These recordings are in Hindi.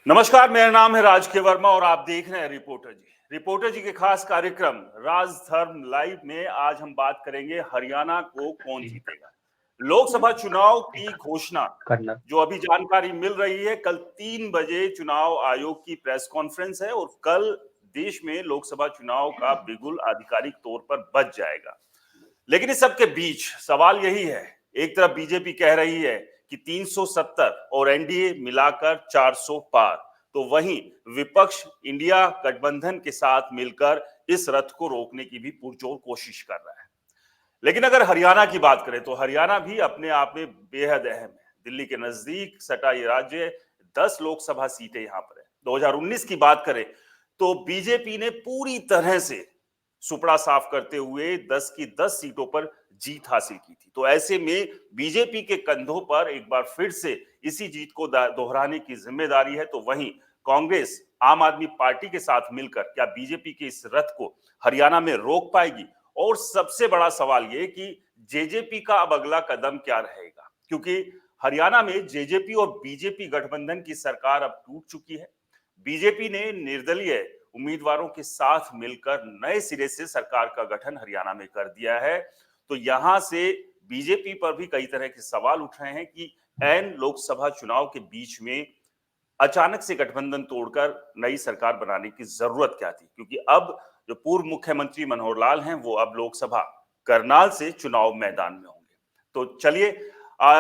नमस्कार, मेरा नाम है राज के वर्मा और आप देख रहे हैं रिपोर्टर जी। रिपोर्टर जी के खास कार्यक्रम राज धर्म लाइव में आज हम बात करेंगे हरियाणा को कौन जीतेगा। लोकसभा चुनाव की घोषणा करना जो अभी जानकारी मिल रही है, कल 3 बजे चुनाव आयोग की प्रेस कॉन्फ्रेंस है और कल देश में लोकसभा चुनाव का बिगुल आधिकारिक तौर पर बज जाएगा। लेकिन इस सबके बीच सवाल यही है, एक तरफ बीजेपी कह रही है कि 370 और एनडीए मिलाकर 400 पार, तो वहीं विपक्ष इंडिया गठबंधन के साथ मिलकर इस रथ को रोकने की भी पुरजोर कोशिश कर रहा है। लेकिन अगर हरियाणा की बात करें तो हरियाणा भी अपने आप में बेहद अहम है। दिल्ली के नजदीक सटा ये राज्य, 10 लोकसभा सीटें यहां पर है। 2019 की बात करें तो बीजेपी ने पूरी तरह से सुपड़ा साफ करते हुए 10 की 10 सीटों पर जीत हासिल की थी। तो ऐसे में बीजेपी के कंधों पर एक बार फिर से इसी जीत को दोहराने की जिम्मेदारी है। तो वहीं कांग्रेस आम आदमी पार्टी के साथ मिलकर क्या बीजेपी के इस रथ को हरियाणा में रोक पाएगी? और सबसे बड़ा सवाल ये कि जेजेपी का अब अगला कदम क्या रहेगा, क्योंकि हरियाणा में जेजेपी और बीजेपी गठबंधन की सरकार अब टूट चुकी है। बीजेपी ने निर्दलीय उम्मीदवारों के साथ मिलकर नए सिरे से सरकार का गठन हरियाणा में कर दिया है। तो यहां से बीजेपी पर भी कई तरह के सवाल उठ रहे हैं कि ऐन लोकसभा चुनाव के बीच में अचानक से गठबंधन तोड़कर नई सरकार बनाने की जरूरत क्या थी, क्योंकि अब जो पूर्व मुख्यमंत्री मनोहर लाल हैं वो अब लोकसभा करनाल से चुनाव मैदान में होंगे। तो चलिए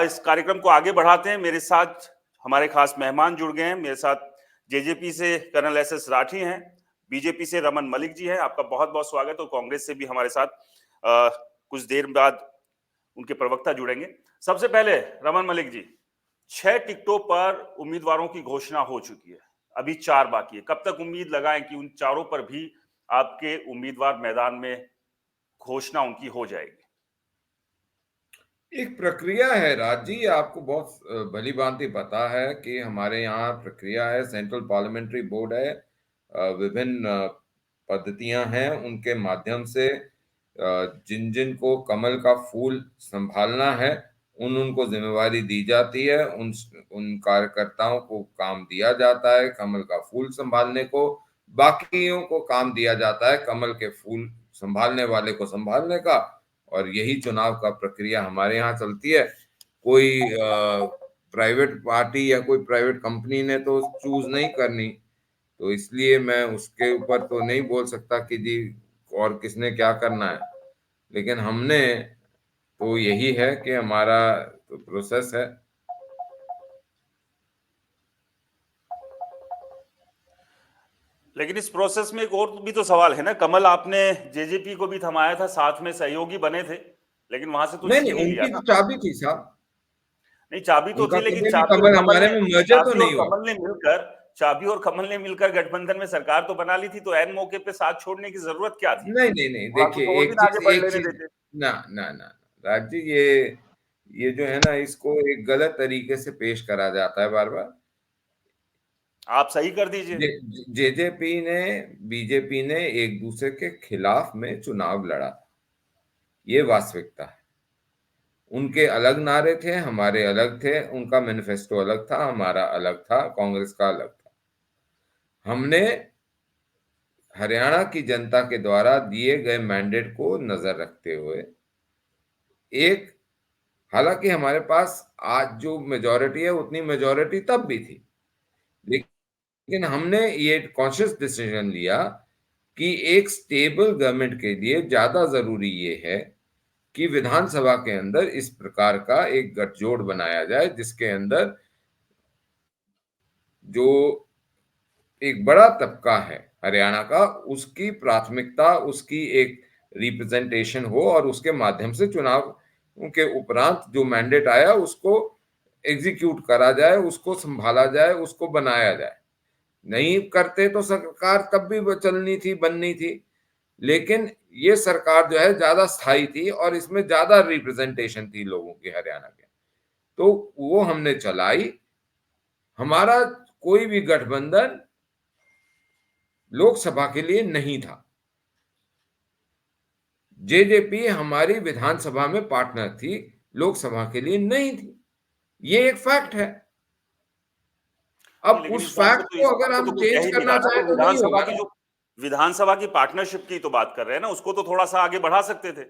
इस कार्यक्रम को आगे बढ़ाते हैं। मेरे साथ हमारे खास मेहमान जुड़ गए हैं। मेरे साथ जेजेपी से कर्नल एस एस राठी हैं, बीजेपी से रमन मलिक जी हैं, आपका बहुत बहुत स्वागत। और कांग्रेस से भी हमारे साथ कुछ देर बाद उनके प्रवक्ता जुड़ेंगे। सबसे पहले रमन मलिक जी, 6 टिकटों पर उम्मीदवारों की घोषणा हो चुकी है, अभी 4 बाकी है। कब तक उम्मीद लगाएं कि उन चारों पर भी आपके उम्मीदवार मैदान में घोषणा उनकी हो जाएगी? एक प्रक्रिया है राज जी, आपको बहुत भली भांति पता है कि हमारे यहाँ प्रक्रिया है, सेंट्रल पार्लियामेंट्री बोर्ड है, विभिन्न पद्धतियां हैं, उनके माध्यम से जिन जिन को कमल का फूल संभालना है उनको जिम्मेवारी दी जाती है, उन कार्यकर्ताओं को काम दिया जाता है कमल का फूल संभालने को, बाकियों को काम दिया जाता है कमल के फूल संभालने वाले को संभालने का। और यही चुनाव का प्रक्रिया हमारे यहाँ चलती है। कोई प्राइवेट पार्टी या कोई प्राइवेट कंपनी ने तो चूज नहीं करनी, तो इसलिए मैं उसके ऊपर तो नहीं बोल सकता कि जी और किसने क्या करना है। लेकिन हमने तो यही है कि हमारा तो प्रोसेस है। लेकिन इस प्रोसेस में एक और भी तो सवाल है ना, कमल आपने जेजेपी को भी थमाया था, साथ में सहयोगी बने थे, लेकिन वहां से तो नहीं छीन नहीं, ही लिया उनकी था। तो चाबी थी साहब, नहीं, चाबी तो उनका थी, लेकिन कभी भी कमल हमारे में मर्जर तो नहीं हुआ। चाबी और कमल ने मिलकर गठबंधन में सरकार तो बना ली थी, तो ऐन मौके पे साथ छोड़ने की जरूरत क्या थी? नहीं नहीं नहीं, वहां को देखिए तो और दिन आगे बढ़ एक लेने चीज, देते। ना ना ना राज जी, ये जो है ना, इसको एक गलत तरीके से पेश करा जाता है बार बार। आप सही कर दीजिए। जेजेपी ने बीजेपी ने एक दूसरे के खिलाफ में चुनाव लड़ा, ये वास्तविकता है। उनके अलग नारे थे, हमारे अलग थे, उनका मैनिफेस्टो अलग था, हमारा अलग था, कांग्रेस का अलग था। हमने हरियाणा की जनता के द्वारा दिए गए मैंडेट को नजर रखते हुए एक, हालांकि हमारे पास आज जो मेजोरिटी है उतनी मेजोरिटी तब भी थी, लेकिन हमने ये कॉन्शियस डिसीजन लिया कि एक स्टेबल गवर्नमेंट के लिए ज्यादा जरूरी ये है कि विधानसभा के अंदर इस प्रकार का एक गठजोड़ बनाया जाए जिसके अंदर जो एक बड़ा तबका है हरियाणा का, उसकी प्राथमिकता, उसकी एक रिप्रेजेंटेशन हो और उसके माध्यम से चुनाव के उपरांत जो मैंडेट आया उसको एग्जीक्यूट करा जाए, उसको संभाला जाए, उसको बनाया जाए। नहीं करते तो सरकार तब भी चलनी थी, बननी थी, लेकिन ये सरकार जो है ज्यादा स्थायी थी और इसमें ज्यादा रिप्रेजेंटेशन थी लोगों की हरियाणा के, तो वो हमने चलाई। हमारा कोई भी गठबंधन लोकसभा के लिए नहीं था। जेजेपी हमारी विधानसभा में पार्टनर थी, लोकसभा के लिए नहीं थी, ये एक फैक्ट है। अब लेकिन उस फैक्ट को इस अगर बात को हम तो कोई कह चेंज ही नहीं करना रहा ना, चाहे तो तो नहीं होगा ना। विधानसभा की पार्टनरशिप की तो बात कर रहे हैं ना, उसको तो थोड़ा सा आगे बढ़ा सकते थे।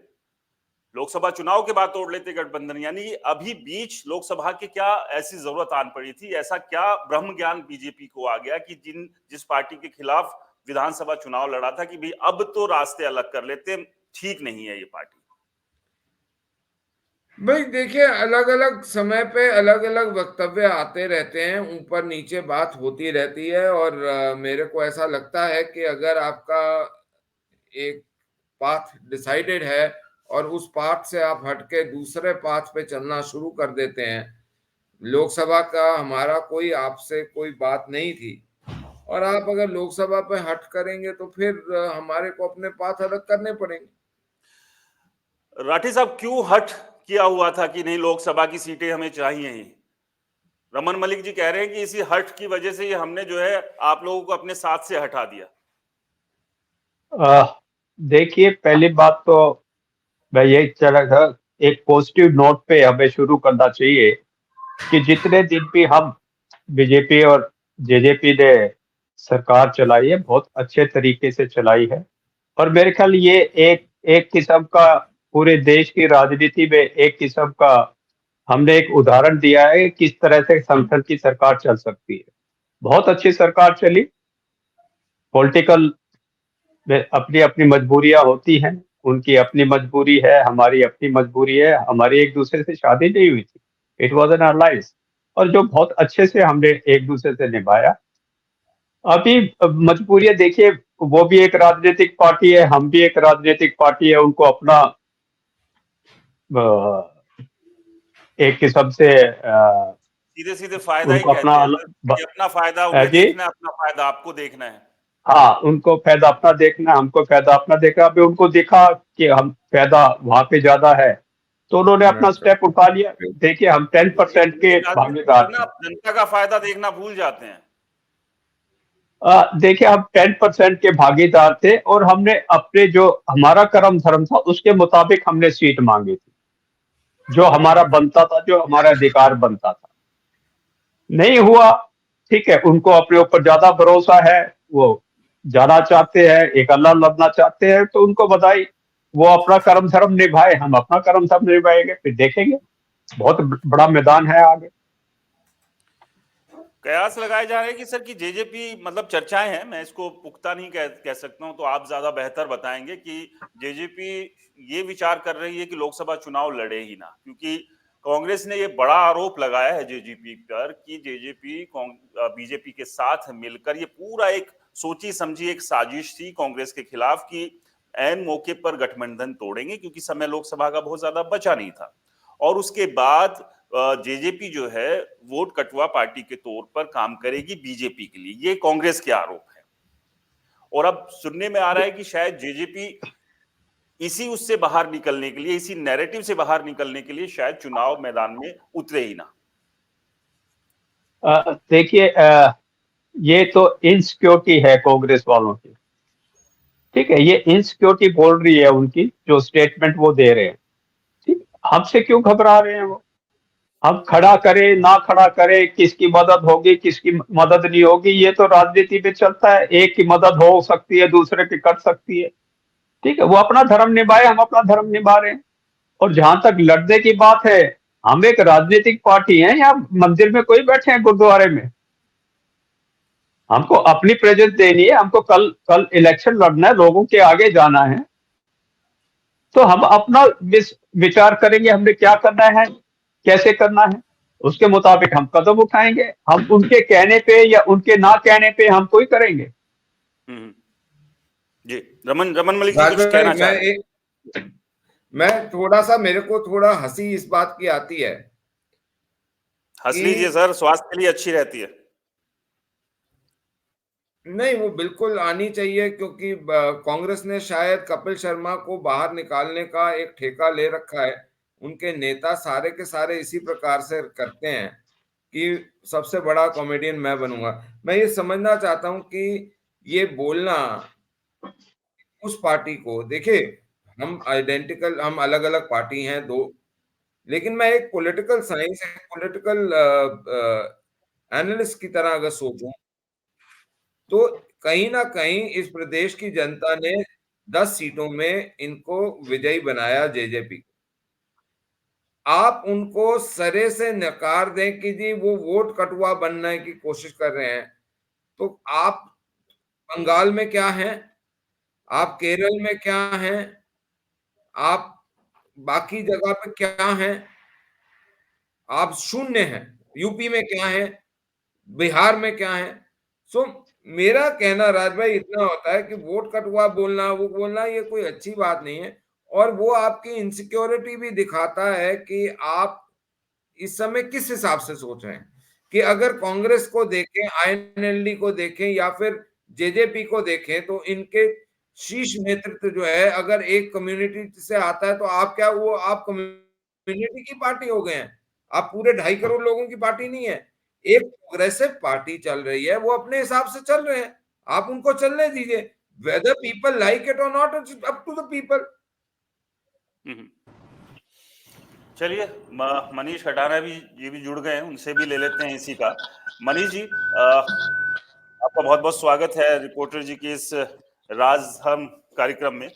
लोकसभा चुनाव के बाद तोड़ लेते गठबंधन, यानी कि अभी बीच लोकसभा के क्या ऐसी जरूरत आन पड़ी थी, ऐसा क्या ब्रह्म ज्ञान बीजेपी को आ गया कि जिस पार्टी के खिलाफ विधानसभा चुनाव लड़ा था कि भाई अब तो रास्ते अलग कर लेते, ठीक नहीं है ये पार्टी। भाई देखिए, अलग अलग समय पे अलग अलग वक्तव्य आते रहते हैं, ऊपर नीचे बात होती रहती है, और मेरे को ऐसा लगता है कि अगर आपका एक पाथ डिसाइडेड है और उस पाथ से आप हटके दूसरे पाथ पे चलना शुरू कर देते हैं। लोकसभा का हमारा कोई आपसे कोई बात नहीं थी, और आप अगर लोकसभा पे हट करेंगे तो फिर हमारे को अपने पाथ अलग करने पड़ेंगे। राठी साहब, क्यों हट किया हुआ था कि नहीं लोकसभा की सीटें हमें चाहिए ही? रमन मलिक जी कह रहे हैं कि इसी हट की वजह से ही हमने जो है आप लोगों को अपने साथ से हटा दिया। देखिए, पहली बात तो मैं यही चला था, एक पॉजिटिव नोट पे हमें शुरू करना चाहिए कि जितने दिन भी हम बीजेपी और जेजेपी ने सरकार चलाई है, बहुत अच्छे तरीके से चलाई है। और मेरे ख्याल ये एक एक किस्म का पूरे देश की राजनीति में एक किस्म का हमने एक उदाहरण दिया है किस तरह से संगठन की सरकार चल सकती है। बहुत अच्छी सरकार चली। पॉलिटिकल में अपनी अपनी मजबूरियां होती हैं, उनकी अपनी मजबूरी है, हमारी अपनी मजबूरी है। हमारी एक दूसरे से शादी नहीं हुई थी, इट वॉज एन अलायंस, और जो बहुत अच्छे से हमने एक दूसरे से निभाया। अभी मजबूरियां देखिए, वो भी एक राजनीतिक पार्टी है, हम भी एक राजनीतिक पार्टी है, उनको अपना एक किस्म से सीधे सीधे फायदा ही उनको अपना कहते हैं सर कि अपना फायदा उन्हें जी, देखना है, अपना फायदा आपको देखना है। हाँ, उनको फायदा अपना देखना, हमको फायदा अपना देखना। अभी उनको दिखा कि हम फायदा वहां पे ज्यादा है, तो उन्होंने अपना स्टेप उठा लिया। देखिए, हम 10% के राजनीति भागीदार में ना थे। आप जनता का फायदा देखना भूल जाते हैं। देखिए, हम 10% के भागीदार थे, और हमने अपने जो हमारा कर्म धर्म था उसके मुताबिक हमने सीट मांगी थी, जो हमारा बनता था, जो हमारा अधिकार बनता था। नहीं हुआ, ठीक है, उनको अपने ऊपर ज्यादा भरोसा है, वो जाना चाहते हैं, एक अल्लाह लड़ना चाहते हैं, तो उनको बधाई। वो अपना कर्म धर्म निभाए, हम अपना कर्म धर्म निभाएंगे, फिर देखेंगे। बहुत बड़ा मैदान है आगे। कयास लगाए जा रहे हैं कि सर कि जेजेपी, मतलब चर्चाएं हैं, मैं इसको पुख्ता नहीं कह सकता हूं, तो आप ज्यादा बेहतर बताएंगे कि जेजेपी ये विचार कर रही है कि लोकसभा चुनाव लड़े ही ना, क्योंकि कांग्रेस ने ये बड़ा आरोप लगाया है जेजेपी पर कि जेजेपी बीजेपी के साथ मिलकर ये पूरा एक सोची समझी एक साजिश थी कांग्रेस के खिलाफ कि ऐन मौके पर गठबंधन तोड़ेंगे, क्योंकि समय लोकसभा का बहुत ज्यादा बचा नहीं था। और उसके बाद जेजेपी जो है वोट कटुआ पार्टी के तौर पर काम करेगी बीजेपी के लिए, ये कांग्रेस के आरोप है। और अब सुनने में आ रहा है कि शायद जेजेपी इसी उससे बाहर निकलने के लिए, इसी नैरेटिव से बाहर निकलने के लिए शायद चुनाव मैदान में उतरे ही ना। देखिए, ये तो इनसिक्योरिटी है कांग्रेस वालों की, ठीक है, ये इनसिक्योरिटी बोल रही है उनकी, जो स्टेटमेंट वो दे रहे हैं। ठीक, हमसे क्यों घबरा रहे हैं वो? हम खड़ा करें ना खड़ा करें, किसकी मदद होगी किसकी मदद नहीं होगी, ये तो राजनीति में चलता है। एक की मदद हो सकती है, दूसरे की कट सकती है। ठीक है, वो अपना धर्म निभाए, हम अपना धर्म निभा रहे हैं। और जहां तक लड़ने की बात है, हम एक राजनीतिक पार्टी हैं, या मंदिर में कोई बैठे हैं गुरुद्वारे में? हमको अपनी प्रेजेंस देनी है, हमको कल कल इलेक्शन लड़ना है, लोगों के आगे जाना है। तो हम अपना विचार करेंगे, हमने क्या करना है, कैसे करना है, उसके मुताबिक हम कदम उठाएंगे। हम उनके कहने पे या उनके ना कहने पे हम कोई करेंगे। जी, रमन रमन मलिक जी कुछ कहना चाह रहे हैं। मैं थोड़ा सा, मेरे को थोड़ा हंसी इस बात की आती है। हंस लीजिए सर, स्वास्थ्य के लिए अच्छी रहती है। नहीं, वो बिल्कुल आनी चाहिए, क्योंकि कांग्रेस ने शायद कपिल शर्मा को बाहर निकालने का एक ठेका ले रखा है। उनके नेता सारे के सारे इसी प्रकार से करते हैं कि सबसे बड़ा कॉमेडियन मैं बनूंगा। मैं ये समझना चाहता हूं कि ये बोलना उस पार्टी को, देखिए, हम अलग अलग पार्टी हैं दो, लेकिन मैं एक पॉलिटिकल साइंस, एक पॉलिटिकल एनालिस्ट की तरह अगर सोचूं तो कहीं ना कहीं इस प्रदेश की जनता ने 10 सीटों में इनको विजयी बनाया जेजेपी। आप उनको सरे से नकार दें कि जी वो वोट कटुआ बनने की कोशिश कर रहे हैं, तो आप बंगाल में क्या हैं, आप केरल में क्या हैं, आप बाकी जगह पे क्या हैं, आप शून्य हैं। यूपी में क्या है, बिहार में क्या है। सो मेरा कहना राज भाई इतना होता है कि वोट कटुआ बोलना, वो बोलना, ये कोई अच्छी बात नहीं है। और वो आपकी इनसिक्योरिटी भी दिखाता है कि आप इस समय किस हिसाब से सोच रहे हैं। कि अगर कांग्रेस को देखें, आईएनएलडी को देखें या फिर जेजेपी को देखें, तो इनके शीर्ष नेतृत्व जो है अगर एक कम्युनिटी से आता है तो आप क्या, वो आप कम्युनिटी की पार्टी हो गए हैं। आप पूरे 2.5 करोड़ लोगों की पार्टी नहीं है। एक प्रोग्रेसिव पार्टी चल रही है, वो अपने हिसाब से चल रहे हैं, आप उनको चलने दीजिए। वेदर पीपल लाइक इट और not, it's up to the people. चलिए, मनीष खटाना भी ये भी जुड़ गए हैं, उनसे भी ले लेते हैं इसी का। मनीष जी, आपका बहुत बहुत स्वागत है रिपोर्टर जी के इस राज हम कार्यक्रम में।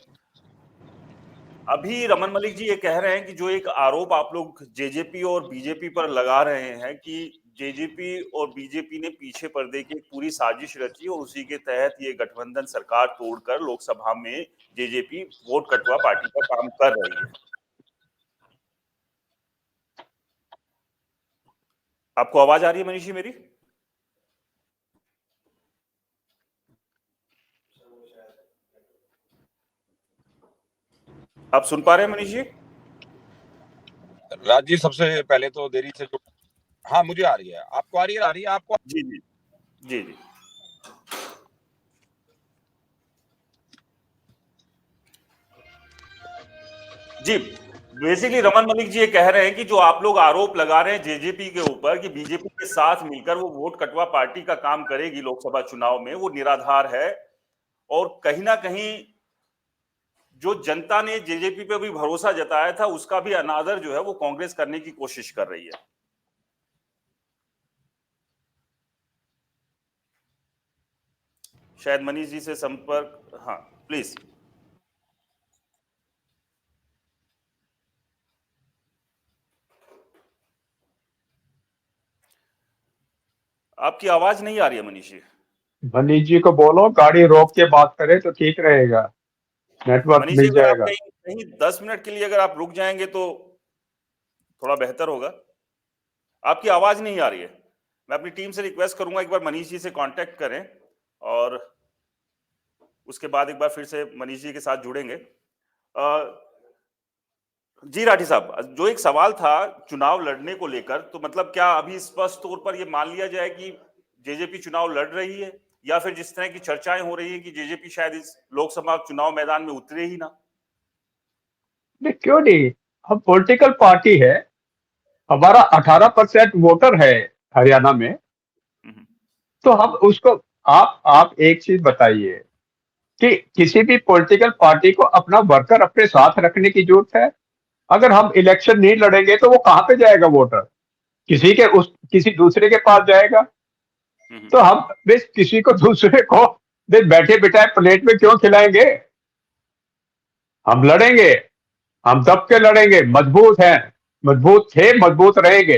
अभी रमन मलिक जी ये कह रहे हैं कि जो एक आरोप आप लोग जेजेपी और बीजेपी पर लगा रहे हैं कि जेजेपी और बीजेपी ने पीछे पर्दे की एक पूरी साजिश रची और उसी के तहत ये गठबंधन सरकार तोड़कर लोकसभा में जेजेपी वोट कटवा पार्टी का काम कर रही है। आपको आवाज आ रही है मनीष जी मेरी? आप सुन पा रहे हैं मनीष जी? राज जी, सबसे पहले तो देरी से जो, हाँ मुझे आ रही है, आपको आ रही है? आ रही है आपको? जी जी जी जी। जी, बेसिकली रमन मलिक जी ये कह रहे हैं कि जो आप लोग आरोप लगा रहे हैं जेजेपी के ऊपर कि बीजेपी के साथ मिलकर वो वोट कटवा पार्टी का काम करेगी लोकसभा चुनाव में, वो निराधार है। और कहीं ना कहीं जो जनता ने जेजेपी पे भी भरोसा जताया था, उसका भी अनादर जो है वो कांग्रेस करने की कोशिश कर रही है। शायद मनीष जी से संपर्क, हाँ प्लीज। आपकी आवाज नहीं आ रही है मनीष जी। मनीष जी को बोलो गाड़ी रोक के बात करे तो ठीक रहेगा, नेटवर्क मनीष जी, मिल अगर आप जाएगा। कहीं कहीं 10 मिनट के लिए अगर आप रुक जाएंगे तो थोड़ा बेहतर होगा। आपकी आवाज नहीं आ रही है। मैं अपनी टीम से रिक्वेस्ट करूंगा एक बार मनीष जी से कांटेक्ट करें और उसके बाद एक बार फिर से मनीष जी के साथ जुड़ेंगे। जी राठी साहब, जो एक सवाल था चुनाव लड़ने को लेकर, तो मतलब क्या अभी स्पष्ट तौर पर यह मान लिया जाए कि जेजेपी चुनाव लड़ रही है, या फिर जिस तरह की चर्चाएं हो रही है कि जेजेपी शायद इस लोकसभा चुनाव मैदान में उतरे ही ना? नहीं, क्यों नहीं, हम पॉलिटिकल पार्टी है, हमारा 18% वोटर है हरियाणा में, तो हम उसको, आप एक चीज बताइए कि किसी भी पॉलिटिकल पार्टी को अपना वर्कर अपने साथ रखने की जरूरत है। अगर हम इलेक्शन नहीं लड़ेंगे तो वो कहां पे जाएगा वोटर, किसी दूसरे के पास जाएगा। तो हम बस किसी को दूसरे को बस बैठे बिठाए प्लेट में क्यों खिलाएंगे। हम लड़ेंगे, हम दब के लड़ेंगे, मजबूत हैं, मजबूत थे, मजबूत रहेंगे।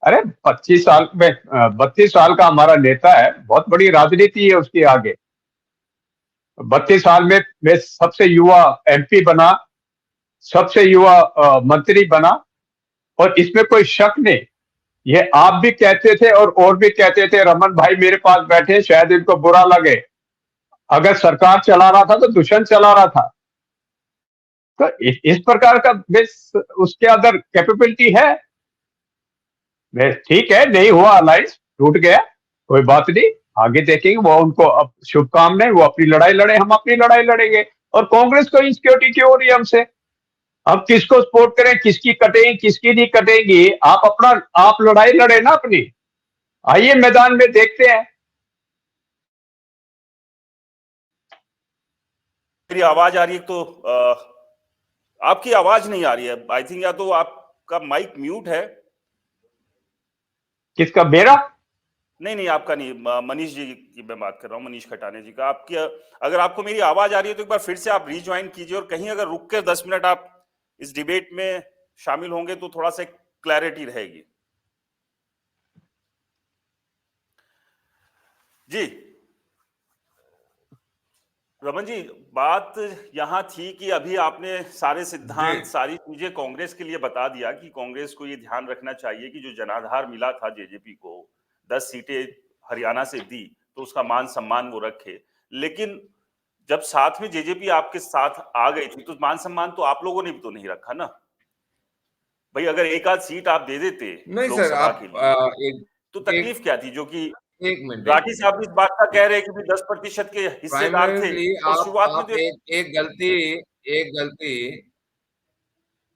अरे 25 साल में 32 साल का हमारा नेता है, बहुत बड़ी राजनीति है उसकी आगे। 32 साल में मैं सबसे युवा एमपी बना, सबसे युवा मंत्री बना, और इसमें कोई शक नहीं। ये आप भी कहते थे और भी कहते थे, रमन भाई मेरे पास बैठे, शायद इनको बुरा लगे, अगर सरकार चला रहा था तो दुष्यंत चला रहा था। तो इस प्रकार का बेस उसके अंदर कैपेबिलिटी है। ठीक है, नहीं हुआ, अलायंस टूट गया, कोई बात नहीं, आगे देखेंगे। वो उनको अब शुभकामनाएं, वो अपनी लड़ाई लड़े, हम अपनी लड़ाई लड़ेंगे। और कांग्रेस को इनसिक्योरिटी क्यों हो रही है हमसे? अब किसको सपोर्ट करें, किसकी कटेंगे किसकी नहीं कटेंगी, आप लड़ाई लड़े ना अपनी। आइए मैदान में देखते हैं। मेरी आवाज आ रही है तो आपकी आवाज नहीं आ रही है। आई थिंक या तो आपका माइक म्यूट है। किसका, मेरा? नहीं आपका नहीं, मनीष जी की मैं बात कर रहा हूँ, मनीष खटाने जी का। आपकी अगर आपको मेरी आवाज आ रही है तो एक बार फिर से आप रीज्वाइन कीजिए, और कहीं अगर रुक के 10 मिनट आप इस डिबेट में शामिल होंगे तो थोड़ा सा क्लैरिटी रहेगी। जी रमन जी, बात यहां थी कि अभी आपने सारे सिद्धांत, सारी चीजें कांग्रेस के लिए बता दिया कि कांग्रेस को ये ध्यान रखना चाहिए कि जो जनाधार मिला था जेजेपी को, 10 सीटें हरियाणा से दी, तो उसका मान सम्मान वो रखे। लेकिन जब साथ में जेजेपी आपके साथ आ गई थी तो मान सम्मान तो आप लोगों ने भी तो नहीं रखा ना भाई। अगर एक आध सीट आप दे देते नहीं सर, लोकसभा आप के लिए एक तो तकलीफ क्या थी? जो कि एक मिनट राठी साहब भी इस बात का कह रहे हैं कि भी 10% के हिस्सेदार थे, प्राइमरीली और शुरुआत में आप तो एक गलती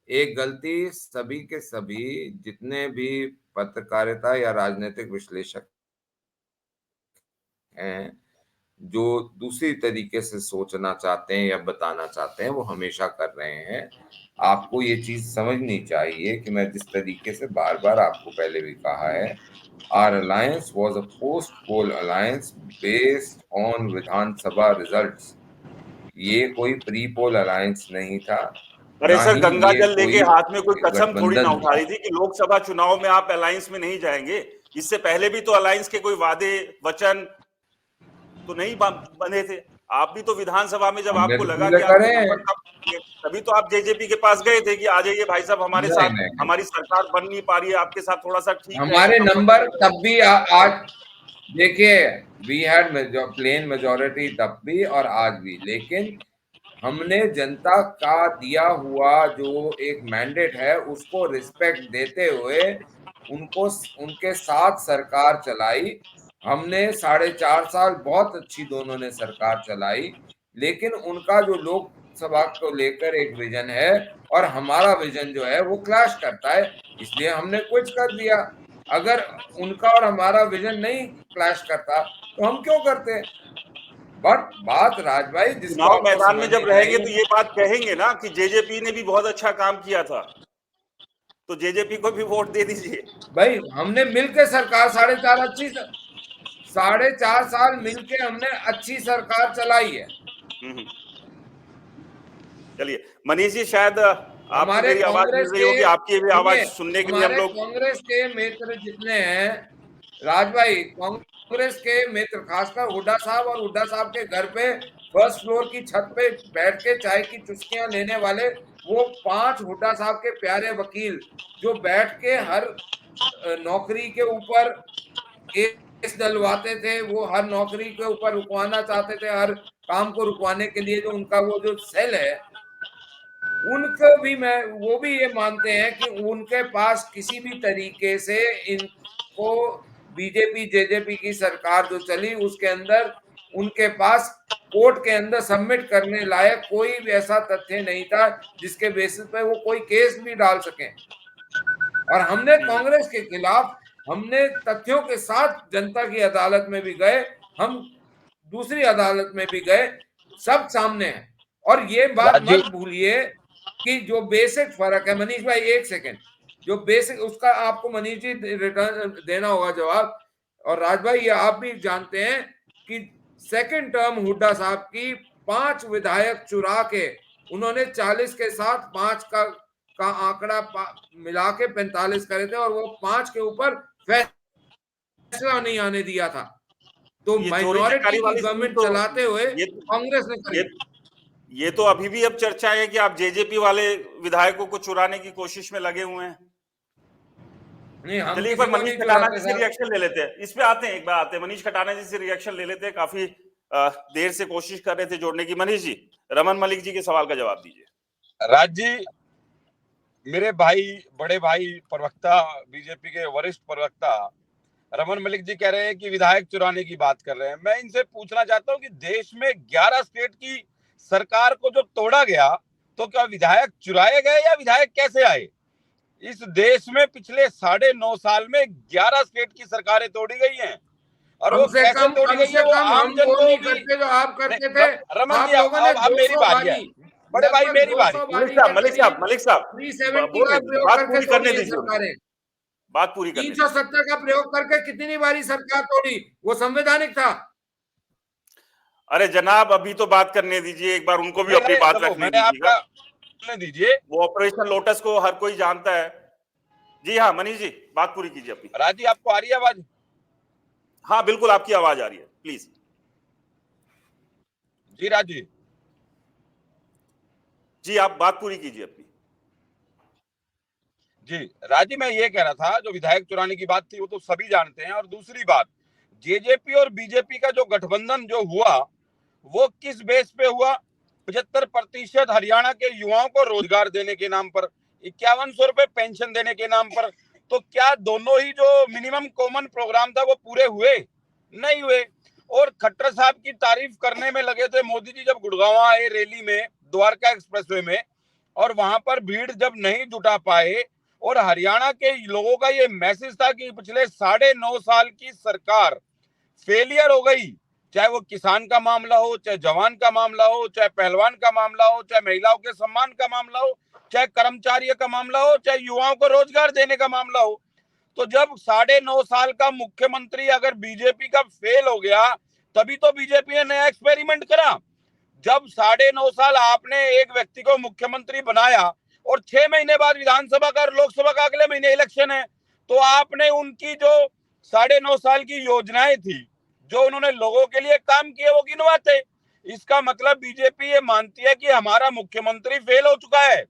एक गलती सभी के सभी जितने भी पत्रकारिता या राजनीतिक विश्लेषक हैं, जो दूसरी तरीके से सोचना चाहते हैं या बताना चाहते हैं, वो हमेशा कर रहे हैं। आपको ये चीज समझनी चाहिए कि मैं जिस तरीके से बार बार आपको पहले भी कहा है, our alliance was a post poll alliance based on Vidhan Sabha results. ये कोई प्री पोल अलायंस नहीं था, अरे ना सर, ही गंगा ये जल लेके कोई हाथ में कोई कसम थोड़ी ना गठबंधन उठा था। रही थी कि लोकसभा चुनाव में आप अलायंस में नहीं जाएंगे। इससे पहले भी तो अलायंस के कोई वादे वचन तो नहीं बंधे थे। आप भी तो विधानसभा में जब हमने आपको तो लगा पूरे कि आपके करे हैं। नंबर कम होंगे, तभी तो आप जेजेपी के पास गए थे कि आ जाइए भाई साहब हमारे नहीं साथ, नहीं नहीं, हमारी सरकार बन नहीं पा रही है, आपके साथ थोड़ा सा ठीक रहेगा, हमारे नंबर कंफर्टेबल तब भी आज देखिए, वी हैड प्लेन मेजोरिटी तब भी और आज भी, लेकिन हमने जनता का दिया हुआ जो एक मैंडेट है उसको रिस्पेक्ट देते हुए उनको उनके साथ सरकार चलाई। हमने 4.5 साल बहुत अच्छी दोनों ने सरकार चलाई, लेकिन उनका जो लोकसभा को लेकर एक विजन है और हमारा विजन जो है वो क्लैश करता है, इसलिए हमने कुछ कर दिया। अगर उनका और हमारा विजन नहीं क्लैश करता तो हम क्यों करते? बट बात राज भाई जिसको चुनाव आपको मैदान में समझनी जब रहेंगे चाहिए, तो ये बात कहेंगे ना कि जेजेपी ने भी बहुत अच्छा काम किया था, तो जेजेपी को भी वोट दे दीजिए। भाई हमने मिलकर सरकार 4.5 साल मिलके हमने अच्छी सरकार चलाई है। चलिए मनीष जी, शायद आपको हमारे मेरी आवाज मिल कांग्रेस रही के होगी, आपकी भी आवाज सुनिए, सुनने के लिए हम हमारे लोग। कांग्रेस के मित्र जितने हैं राज भाई, कांग्रेस के मित्र खासकर हुड्डा साहब और हुड्डा साहब के घर पे फर्स्ट फ्लोर की छत पे बैठ के चाय की चुस्कियां लेने वाले वो 5 हुड्डा साहब के प्यारे वकील जो बैठ के हर नौकरी के ऊपर केस डलवाते थे, वो हर नौकरी के ऊपर रुकवाना चाहते थे, हर काम को रुकवाने के लिए जो उनका वो जो सेल है, उनको भी वो भी ये मानते हैं कि उनके पास किसी भी तरीके से इनको बीजेपी जेजेपी की सरकार जो चली उसके अंदर उनके पास कोर्ट के अंदर सबमिट करने लायक कोई भी ऐसा तथ्य नहीं था जिसके बेसिस पे वो कोई केस भी डाल सके। और हमने कांग्रेस के खिलाफ हमने तथ्यों के साथ जनता की अदालत में भी गए, हम दूसरी अदालत में भी गए, सब सामने है। और ये बात मत भूलिए कि जो बेसिक फर्क है, मनीष भाई एक सेकंड, जो बेसिक उसका आपको मनीष जी रिटर्न देना होगा जवाब। और राज भाई ये आप भी जानते हैं कि सेकंड टर्म हुड्डा साहब की 5 विधायक चुरा के उन्होंने 40 के साथ 5 का आंकड़ा मिला के 45 करे थे और वो 5 के ऊपर फैसला नहीं आने दिया था। तो ये चोरी माइनॉरिटी चकारी की वाली गवर्नमेंट तो चलाते हुए ये कांग्रेस ने करी। ये तो अभी भी अब चर्चा है कि आप जेजेपी वाले विधायकों को चुराने की कोशिश में लगे हुए हैं। नहीं, हम चलिए एक किसी बार को मनीष नहीं खटाना चुराते जी से सर। रिएक्शन ले लेते हैं, इस पे आते हैं, एक बार आते हैं मनीष खटाना जी से रिएक्शन ले लेते हैं। काफी देर से कोशिश कर रहे थे जोड़ने की। मनीष जी, रमन मलिक जी के सवाल का जवाब दीजिए। राज जी, मेरे भाई, बड़े भाई, प्रवक्ता, बीजेपी के वरिष्ठ प्रवक्ता रमन मलिक जी कह रहे हैं कि विधायक चुराने की बात कर रहे हैं। मैं इनसे पूछना चाहता हूं कि देश में 11 स्टेट की सरकार को जो तोड़ा गया, तो क्या विधायक चुराए गए या विधायक कैसे आए? इस देश में पिछले 9.5 साल में 11 स्टेट की सरकारें तोड़ी गई हैं, और वो कैसे तोड़ी गई है वो आम जन वो को नहीं भी। करते जो आप करते थे। रमन जी, आप लोगों ने अब मेरी 200 बारी है। बारी, बड़े भाई लगभग मेरी बारी। 200 बारी के मलिक करीब साहब 370 बोल का रहे उपयोग बात करके पूरी करने तोड़ी है दीजिए, सरकारें। बात पूरी करने 370 का प्रयोग करके कितनी बारी सरकार तोड़ी, वो संवैधानिक था? अरे जनाब, अभी तो बात करने दीजिए, एक बार उनको भी अपनी बात रखने मैंने दीजिएगा। आपका दीजिए। वो ऑपरेशन लोटस को हर कोई जानता है। जी हाँ मनीष जी, बात पूरी कीजिए अपनी। राज जी, आपको आ रही है आवाज? हाँ बिल्कुल, आपकी आवाज आ रही है, प्लीज। जी राज जी। जी आप बात पूरी कीजिए अपनी। जी राज जी, मैं ये कह रहा था, जो विधायक चुराने की बात थी वो तो सभी जानते हैं। और दूसरी बात, जेजेपी और बीजेपी का जो गठबंधन जो हुआ, वो किस बेस पे हुआ? 75% हरियाणा के युवाओं को रोजगार देने के नाम पर, 5100 रुपए पेंशन देने के नाम पर। तो क्या दोनों ही जो मिनिमम कॉमन प्रोग्राम था वो पूरे हुए? नहीं हुए। और खट्टर साहब की तारीफ करने में लगे थे मोदी जी, जब गुड़गांव आए रैली में, द्वारका एक्सप्रेसवे में, और वहां पर भीड़ जब नहीं जुटा पाए, और हरियाणा के लोगों का ये मैसेज था कि पिछले 9.5 साल की सरकार फेलियर हो गई। चाहे वो किसान का मामला हो, चाहे जवान का मामला हो, चाहे पहलवान का मामला हो, चाहे महिलाओं के सम्मान का मामला हो, चाहे कर्मचारियों का मामला हो, चाहे युवाओं को रोजगार देने का मामला हो। तो जब 9.5 साल का मुख्यमंत्री अगर बीजेपी का फेल हो गया, तभी तो बीजेपी ने नया एक्सपेरिमेंट करा। जब 9.5 साल आपने एक व्यक्ति को मुख्यमंत्री बनाया, और 6 महीने बाद विधानसभा का और लोकसभा का अगले महीने इलेक्शन है, तो आपने उनकी जो 9.5 साल की योजनाएं थी, जो उन्होंने लोगों के लिए काम किए, वो गिनवाते। इसका मतलब बीजेपी ये मानती है कि हमारा मुख्यमंत्री फेल हो चुका है।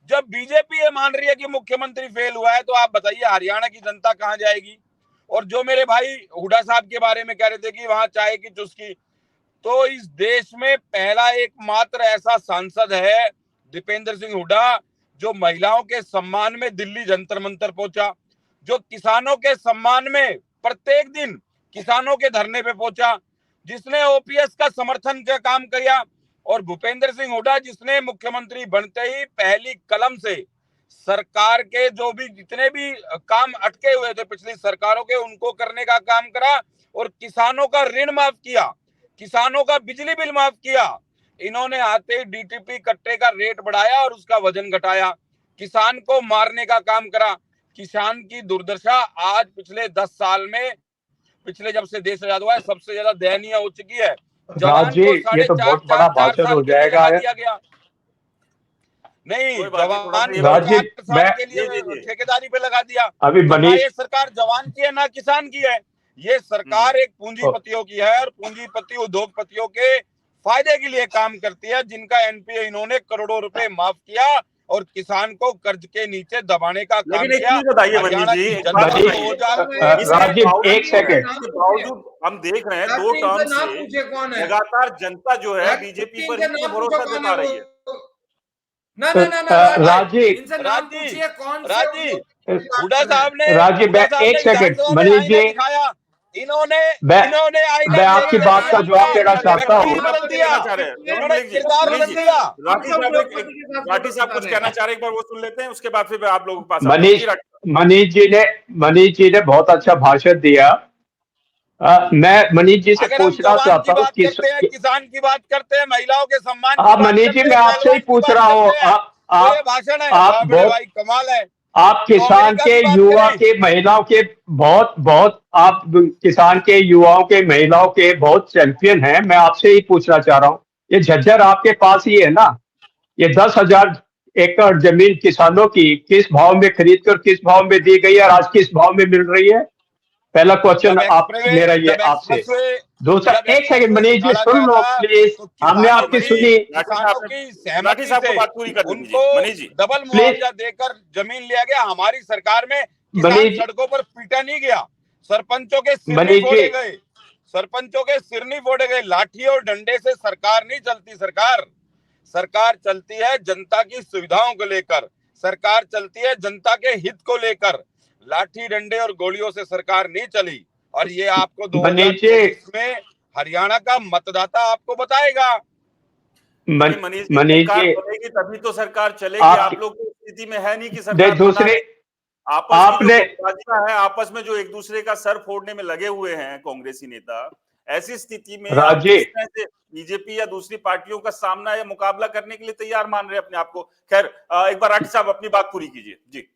जब बीजेपी ये मान रही है कि मुख्यमंत्री फेल हुआ है, तो आप बताइए हरियाणा की जनता कहां जाएगी? और जो मेरे भाई हुड्डा साहब के बारे में कह रहे थे कि वहां चाय की चुस्की, तो इस देश में पहला एकमात्र ऐसा सांसद है दीपेंद्र सिंह हुड्डा, जो महिलाओं के सम्मान में दिल्ली जंतर मंतर पहुंचा, जो किसानों के सम्मान में प्रत्येक दिन किसानों के धरने पे पहुंचा, जिसने ओपीएस का समर्थन का काम किया। और भूपेंद्र सिंह हुड्डा, जिसने मुख्यमंत्री बनते ही पहली कलम से सरकार के जो भी जितने भी काम अटके हुए थे पिछली सरकारों के, उनको करने का काम करा, और किसानों का ऋण माफ किया, किसानों का बिजली बिल माफ किया। इन्होंने आते ही डीटीपी कट्टे का रेट बढ़ाया और उसका वजन घटाया, किसान को मारने का काम करा। किसान की दुर्दशा आज पिछले 10 साल में, पिछले जब से देश आजाद हुआ है, सबसे ज्यादा दयनीय हो चुकी है। राज जी, ये तो बहुत बड़ा भाषण हो जाएगा। दिया गया नहीं, जवान को राज जी, 4 साल के लिए ठेकेदारी पे लगा दिया। अभी मनीष, ये सरकार जवान की है ना किसान की है। ये सरकार एक पूंजीपतियों की है, और पूंजीपति उद्योगपतियों के फायदे के लिए काम करती है, जिनका एनपीए इन्होंने करोड़ों रुपए माफ किया और किसान को कर्ज के नीचे दबाने का काम किया। बताइए मनीष जी, राज जी एक सेकंड, बावजूद हम देख रहे हैं 2 टर्म से लगातार जनता जो है बीजेपी पर ही भरोसा जता रही है। ना राज जी, हुड्डा साहब ने, राज जी एक सेकंड, मनीष जी, मैं आपकी बात का जवाब देना चाहता हूँ। राठी साहब कुछ कहना चाह रहे, एक बार वो सुन लेते हैं, उसके बाद फिर आप लोगों के पास। मनीष जी ने बहुत अच्छा भाषण दिया। मैं मनीष जी से पूछना चाहता हूँ, किसान की बात करते हैं, महिलाओं के सम्मान। आप मनीष जी, मैं आपसे ही पूछ रहा हूँ, आप भाई कमाल है। आप किसान के, युवा के, महिलाओं के बहुत आप किसान के, युवाओं के, महिलाओं के बहुत चैंपियन हैं। मैं आपसे ही पूछना चाह रहा हूँ, ये झज्जर आपके पास ही है ना? ये 10,000 एकड़ जमीन किसानों की किस भाव में खरीद कर किस भाव में दी गई है और आज किस भाव में मिल रही है? पहला क्वेश्चन आप मेरा ये आपसे। दूसरा, एक सेकंड मनीष जी सुन लो प्लीज, हमने आपकी सुनी। सहमति से उनको डबल मुआवजा देकर जमीन लिया गया। हमारी सरकार में किसान सड़कों पर पीटा नहीं गया, सरपंचों के सिर नहीं फोड़े गए, सरपंचों के सिर नहीं फोड़े गए। लाठी और डंडे से सरकार नहीं चलती। सरकार चलती है जनता की सुविधाओं को लेकर, सरकार चलती है जनता के हित को लेकर। लाठी डंडे और गोलियों से सरकार नहीं चली। और ये आपको 2024 में हरियाणा का मतदाता आपको बताएगा। मनीष जी, तभी तो सरकार चलेगी। आप लोग की स्थिति में है नहीं कि सरकार दूसरे आपस में जो एक दूसरे का सर फोड़ने में लगे हुए हैं कांग्रेसी नेता, ऐसी स्थिति में बीजेपी या दूसरी पार्टियों का सामना या मुकाबला करने के लिए तैयार मान रहे अपने आप को। खैर, एक बार राठी साहब अपनी बात पूरी कीजिए। जी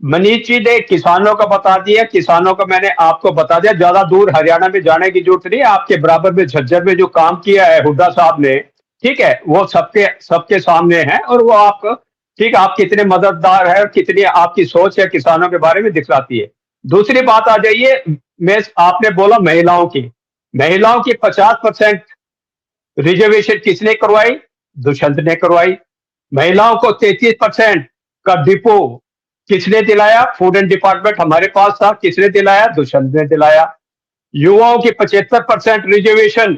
मनीष जी ने किसानों का बता दिया, किसानों का मैंने आपको बता दिया, ज्यादा दूर हरियाणा में जाने की जरूरत नहीं है। आपके बराबर में झज्जर में जो काम किया है हुड्डा साहब ने, ठीक है, वो सबके सबके सामने है, और वो आप, ठीक, आप कितने मददगार है और कितनी आपकी सोच है किसानों के बारे में दिखलाती है। दूसरी बात आ जाइए, मैं, आपने बोला महिलाओं की 50% रिजर्वेशन किसने करवाई? दुष्यंत ने करवाई। महिलाओं को 33% का डिपो किसने दिलाया? फूड एंड डिपार्टमेंट हमारे पास था, किसने दिलाया? दुष्यंत ने दिलाया। युवाओं की 75% रिजर्वेशन,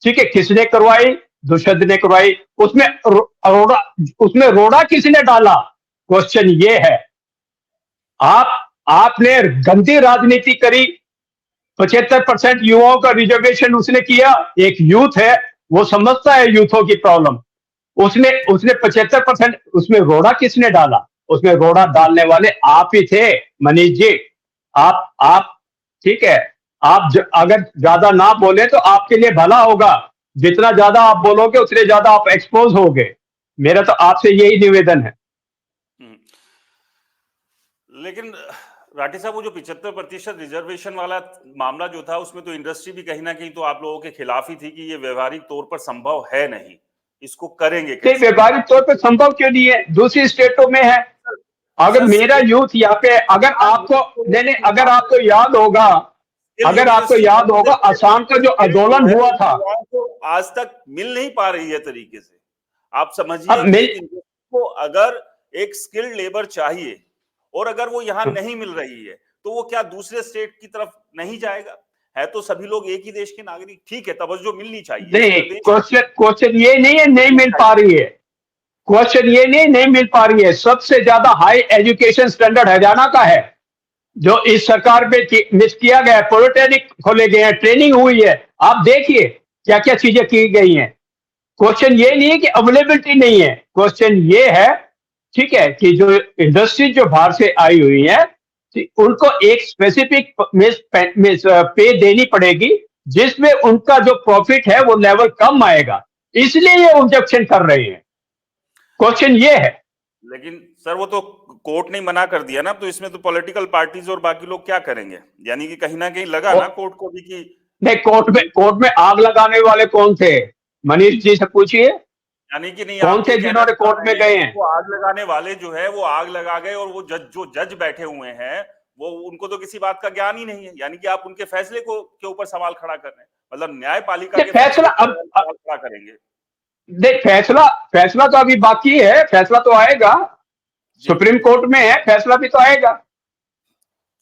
ठीक है, किसने करवाई? दुष्यंत ने करवाई। उसमें रोड़ा, उसमें रोड़ा किसने डाला? क्वेश्चन ये है। आपने गंदी राजनीति करी। 75% युवाओं का रिजर्वेशन उसने किया। एक यूथ है, वो समझता है यूथों की प्रॉब्लम। उसने उसने 75% उसमें रोड़ा किसने डाला? उसमें रोड़ा डालने वाले आप ही थे मनीष जी। आप ठीक है, अगर ज्यादा ना बोले तो आपके लिए भला होगा। जितना ज्यादा आप बोलोगे उतने ज्यादा आप एक्सपोज होगे। मेरा तो आपसे यही निवेदन है। लेकिन राठी साहब, वो जो 75% रिजर्वेशन वाला मामला जो था, उसमें तो इंडस्ट्री भी कहीं ना कहीं तो आप लोगों के खिलाफ ही थी कि ये व्यवहारिक तौर पर संभव है नहीं, इसको करेंगे नहीं, कैसे? व्यवहारिक तौर पर संभव क्यों नहीं है? दूसरी स्टेटों में है। अगर मेरा यूथ यहाँ पे, अगर आपको, नहीं नहीं, अगर आपको याद होगा, अगर आपको याद होगा, असम का जो आंदोलन हुआ था, युवाओं को आज तक मिल नहीं पा रही है तरीके से। आप समझिए अब कि मिल, एक इंडस्ट्री को अगर एक स्किल्ड लेबर चाहिए और अगर वो यहाँ नहीं मिल रही है, तो वो क्या दूसरे स्टेट की तरफ नहीं जाएगा? है तो सभी लोग एक ही देश के नागरिक, ठीक है, तवज्जो मिलनी चाहिए इस नहीं, प्रदेश क्वेश्चन ये नहीं है नहीं मिल पा रही है। क्वेश्चन ये नहीं मिल पा रही है। सबसे ज्यादा हाई एजुकेशन स्टैंडर्ड हरियाणा का है, जो इस सरकार में मिस किया गया है। पॉलिटेक्निक खोले गए हैं, ट्रेनिंग हुई है। आप देखिए क्या क्या चीजें की गई हैं। क्वेश्चन ये नहीं है कि अवेलेबिलिटी नहीं है, क्वेश्चन ये है, ठीक है, कि जो इंडस्ट्री जो बाहर से आई हुई है, उनको एक स्पेसिफिक पे देनी पड़ेगी, जिसमें उनका जो प्रॉफिट है वो लेवल कम आएगा। इसलिए ये ऑब्जेक्शन कर रहे हैं। क्वेश्चन ये है। लेकिन सर, वो तो कोर्ट ने मना कर दिया ना, तो इसमें तो पॉलिटिकल पार्टीज और बाकी लोग क्या करेंगे? यानी कि कहीं ना कहीं लगा ना कोर्ट को भी कि नहीं, कोर्ट में आग लगाने वाले कौन थे? मनीष जी से पूछिए, यानी कि नहीं, कौन आप ये थे कहना जिन्होंने चाह कोर्ट में रहे गए हैं कि हैं? वो आग लगाने वाले जो है वो आग लगा गए, और वो जो जज बैठे हुए हैं वो, उनको तो किसी बात का ज्ञान ही नहीं है। यानी कि आप उनके फैसले को के ऊपर सवाल खड़ा कर रहे हैं, मतलब न्यायपालिका ये के फैसला फैसले पर अब, सवाल खड़ा करेंगे। देख, फैसला तो अभी बाकी है। फैसला तो आएगा, जी, सुप्रीम कोर्ट में है, फैसला भी तो आएगा।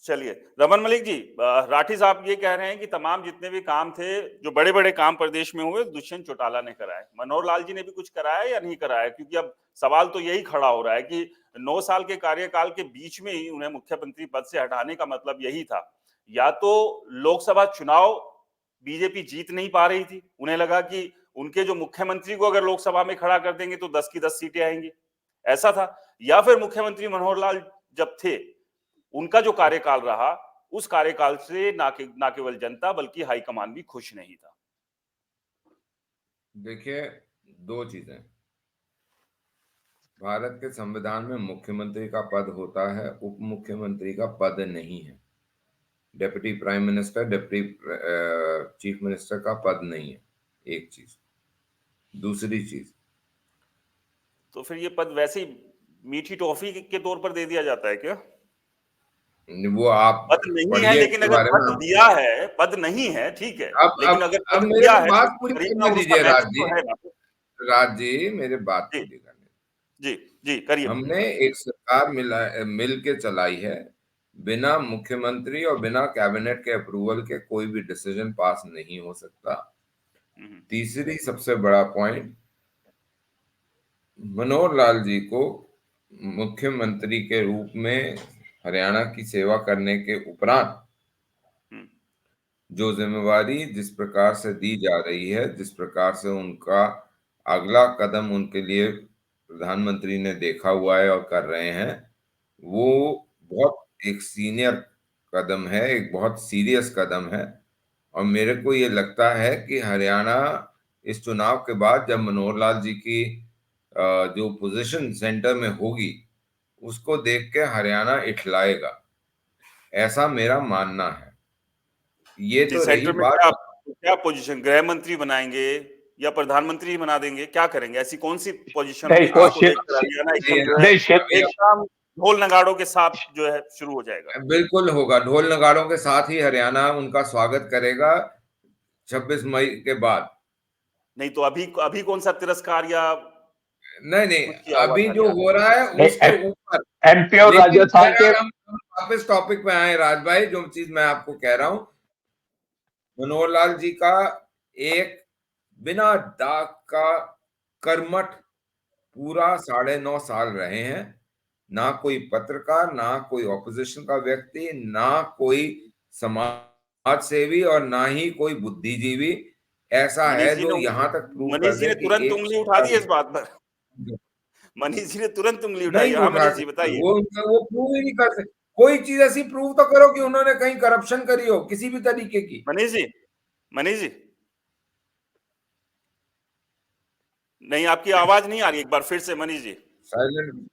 चलिए रमन मलिक जी, राठी साहब ये कह रहे हैं कि तमाम जितने भी काम थे, जो बड़े बड़े काम प्रदेश में हुए, दुष्यंत चौटाला ने कराए। मनोहर लाल जी ने भी कुछ कराया या नहीं कराया? क्योंकि अब सवाल तो यही खड़ा हो रहा है कि 9 साल के कार्यकाल के बीच में ही उन्हें मुख्यमंत्री पद से हटाने का मतलब यही था। या तो लोकसभा चुनाव बीजेपी जीत नहीं पा रही थी, उन्हें लगा कि उनके जो मुख्यमंत्री को अगर लोकसभा में खड़ा कर देंगे तो 10 की 10 सीटें आएंगी, ऐसा था। या फिर मुख्यमंत्री मनोहर लाल जब थे, उनका जो कार्यकाल रहा, उस कार्यकाल से ना केवल जनता बल्कि हाईकमान भी खुश नहीं था। देखिए, दो चीजें। भारत के संविधान में मुख्यमंत्री का पद होता है, उप मुख्यमंत्री का पद नहीं है। Deputy prime minister, deputy chief minister का पद नहीं है। एक चीज। दूसरी चीज, तो फिर ये पद वैसे ही मीठी टॉफी के तौर पर दे दिया जाता है क्या? वो आप पद नहीं है, पढ़िए लेकिन इसके अगर बारे में। पद दिया है, पद नहीं है, ठीक है, अब लेकिन अब अगर अब पद मेरे दिया को है बात तो पूरी करीब ना करने उसका दीजिए, राज मैचिंग जी। तो है ना। राज जी, मेरे बात जी, पूरी करने। जी, जी, करिए। हमने एक सरकार मिल के चलाई है। बिना मुख्यमंत्री और बिना कैबिनेट के अप्रूवल के कोई भी डिसीजन पास नहीं हो सकता। तीसरी सबसे बड़ा पॉइंट, मनोहर लाल जी को मुख्यमंत्री के रूप में हरियाणा की सेवा करने के उपरांत जो जिम्मेवारी जिस प्रकार से दी जा रही है, जिस प्रकार से उनका अगला कदम उनके लिए प्रधानमंत्री ने देखा हुआ है और कर रहे हैं, वो बहुत एक सीनियर कदम है, एक बहुत सीरियस कदम है। और मेरे को ये लगता है कि हरियाणा इस चुनाव के बाद जब मनोहर लाल जी की जो पोजीशन सेंटर में होगी, उसको देख के हरियाणा इठलाएगा, ऐसा मेरा मानना है। ये तो रही सेंटर में बात। क्या पोजीशन, गृह मंत्री बनाएंगे या प्रधानमंत्री बना देंगे, क्या करेंगे? ऐसी कौन सी पोजीशन नहीं, होगी वो जिसको देखकर हरियाणा एकदम जो है नहीं, एकदम ढोल नगाड़ों के साथ जो है शुरू हो जाएगा? बिल्कुल होगा, ढोल नगाड़ों के साथ ही हरियाणा उनका स्वागत करेगा 26 मई के बाद। नहीं तो अभी अभी कौन सा तिरस्कार या नहीं, कुछ किया हुआ अभी था जो हरियाणा? हो रहा है उसके ऊपर। एमपी और लेकिन राजस्थान के बहरहाल हम वापस टॉपिक पे आए राज भाई, जो चीज मैं आपको कह रहा हूं, मनोहर लाल जी का एक बिना दाग का कर्मठ पूरा 9.5 साल रहे हैं। ना कोई पत्रकार, ना कोई ऑपोजिशन का व्यक्ति, ना कोई समाज सेवी और ना ही कोई बुद्धिजीवी ऐसा है जो यहां तक प्रूव कर मनीष जी दे ने कि तुरंत एक उंगली उठा दी इस बात पर। नहीं मनीष जी ने तुरंत उंगली उठाई। हाँ उठा मनीष जी सकते, बताइए। वो प्रूव ही नहीं कर सकते। कोई चीज ऐसी प्रूव तो करो कि उन्होंने कहीं करप्शन करी हो किसी भी तरीके की। मनीष जी नहीं, आपकी आवाज नहीं आ रही, एक बार फिर से Manish ji. Silent.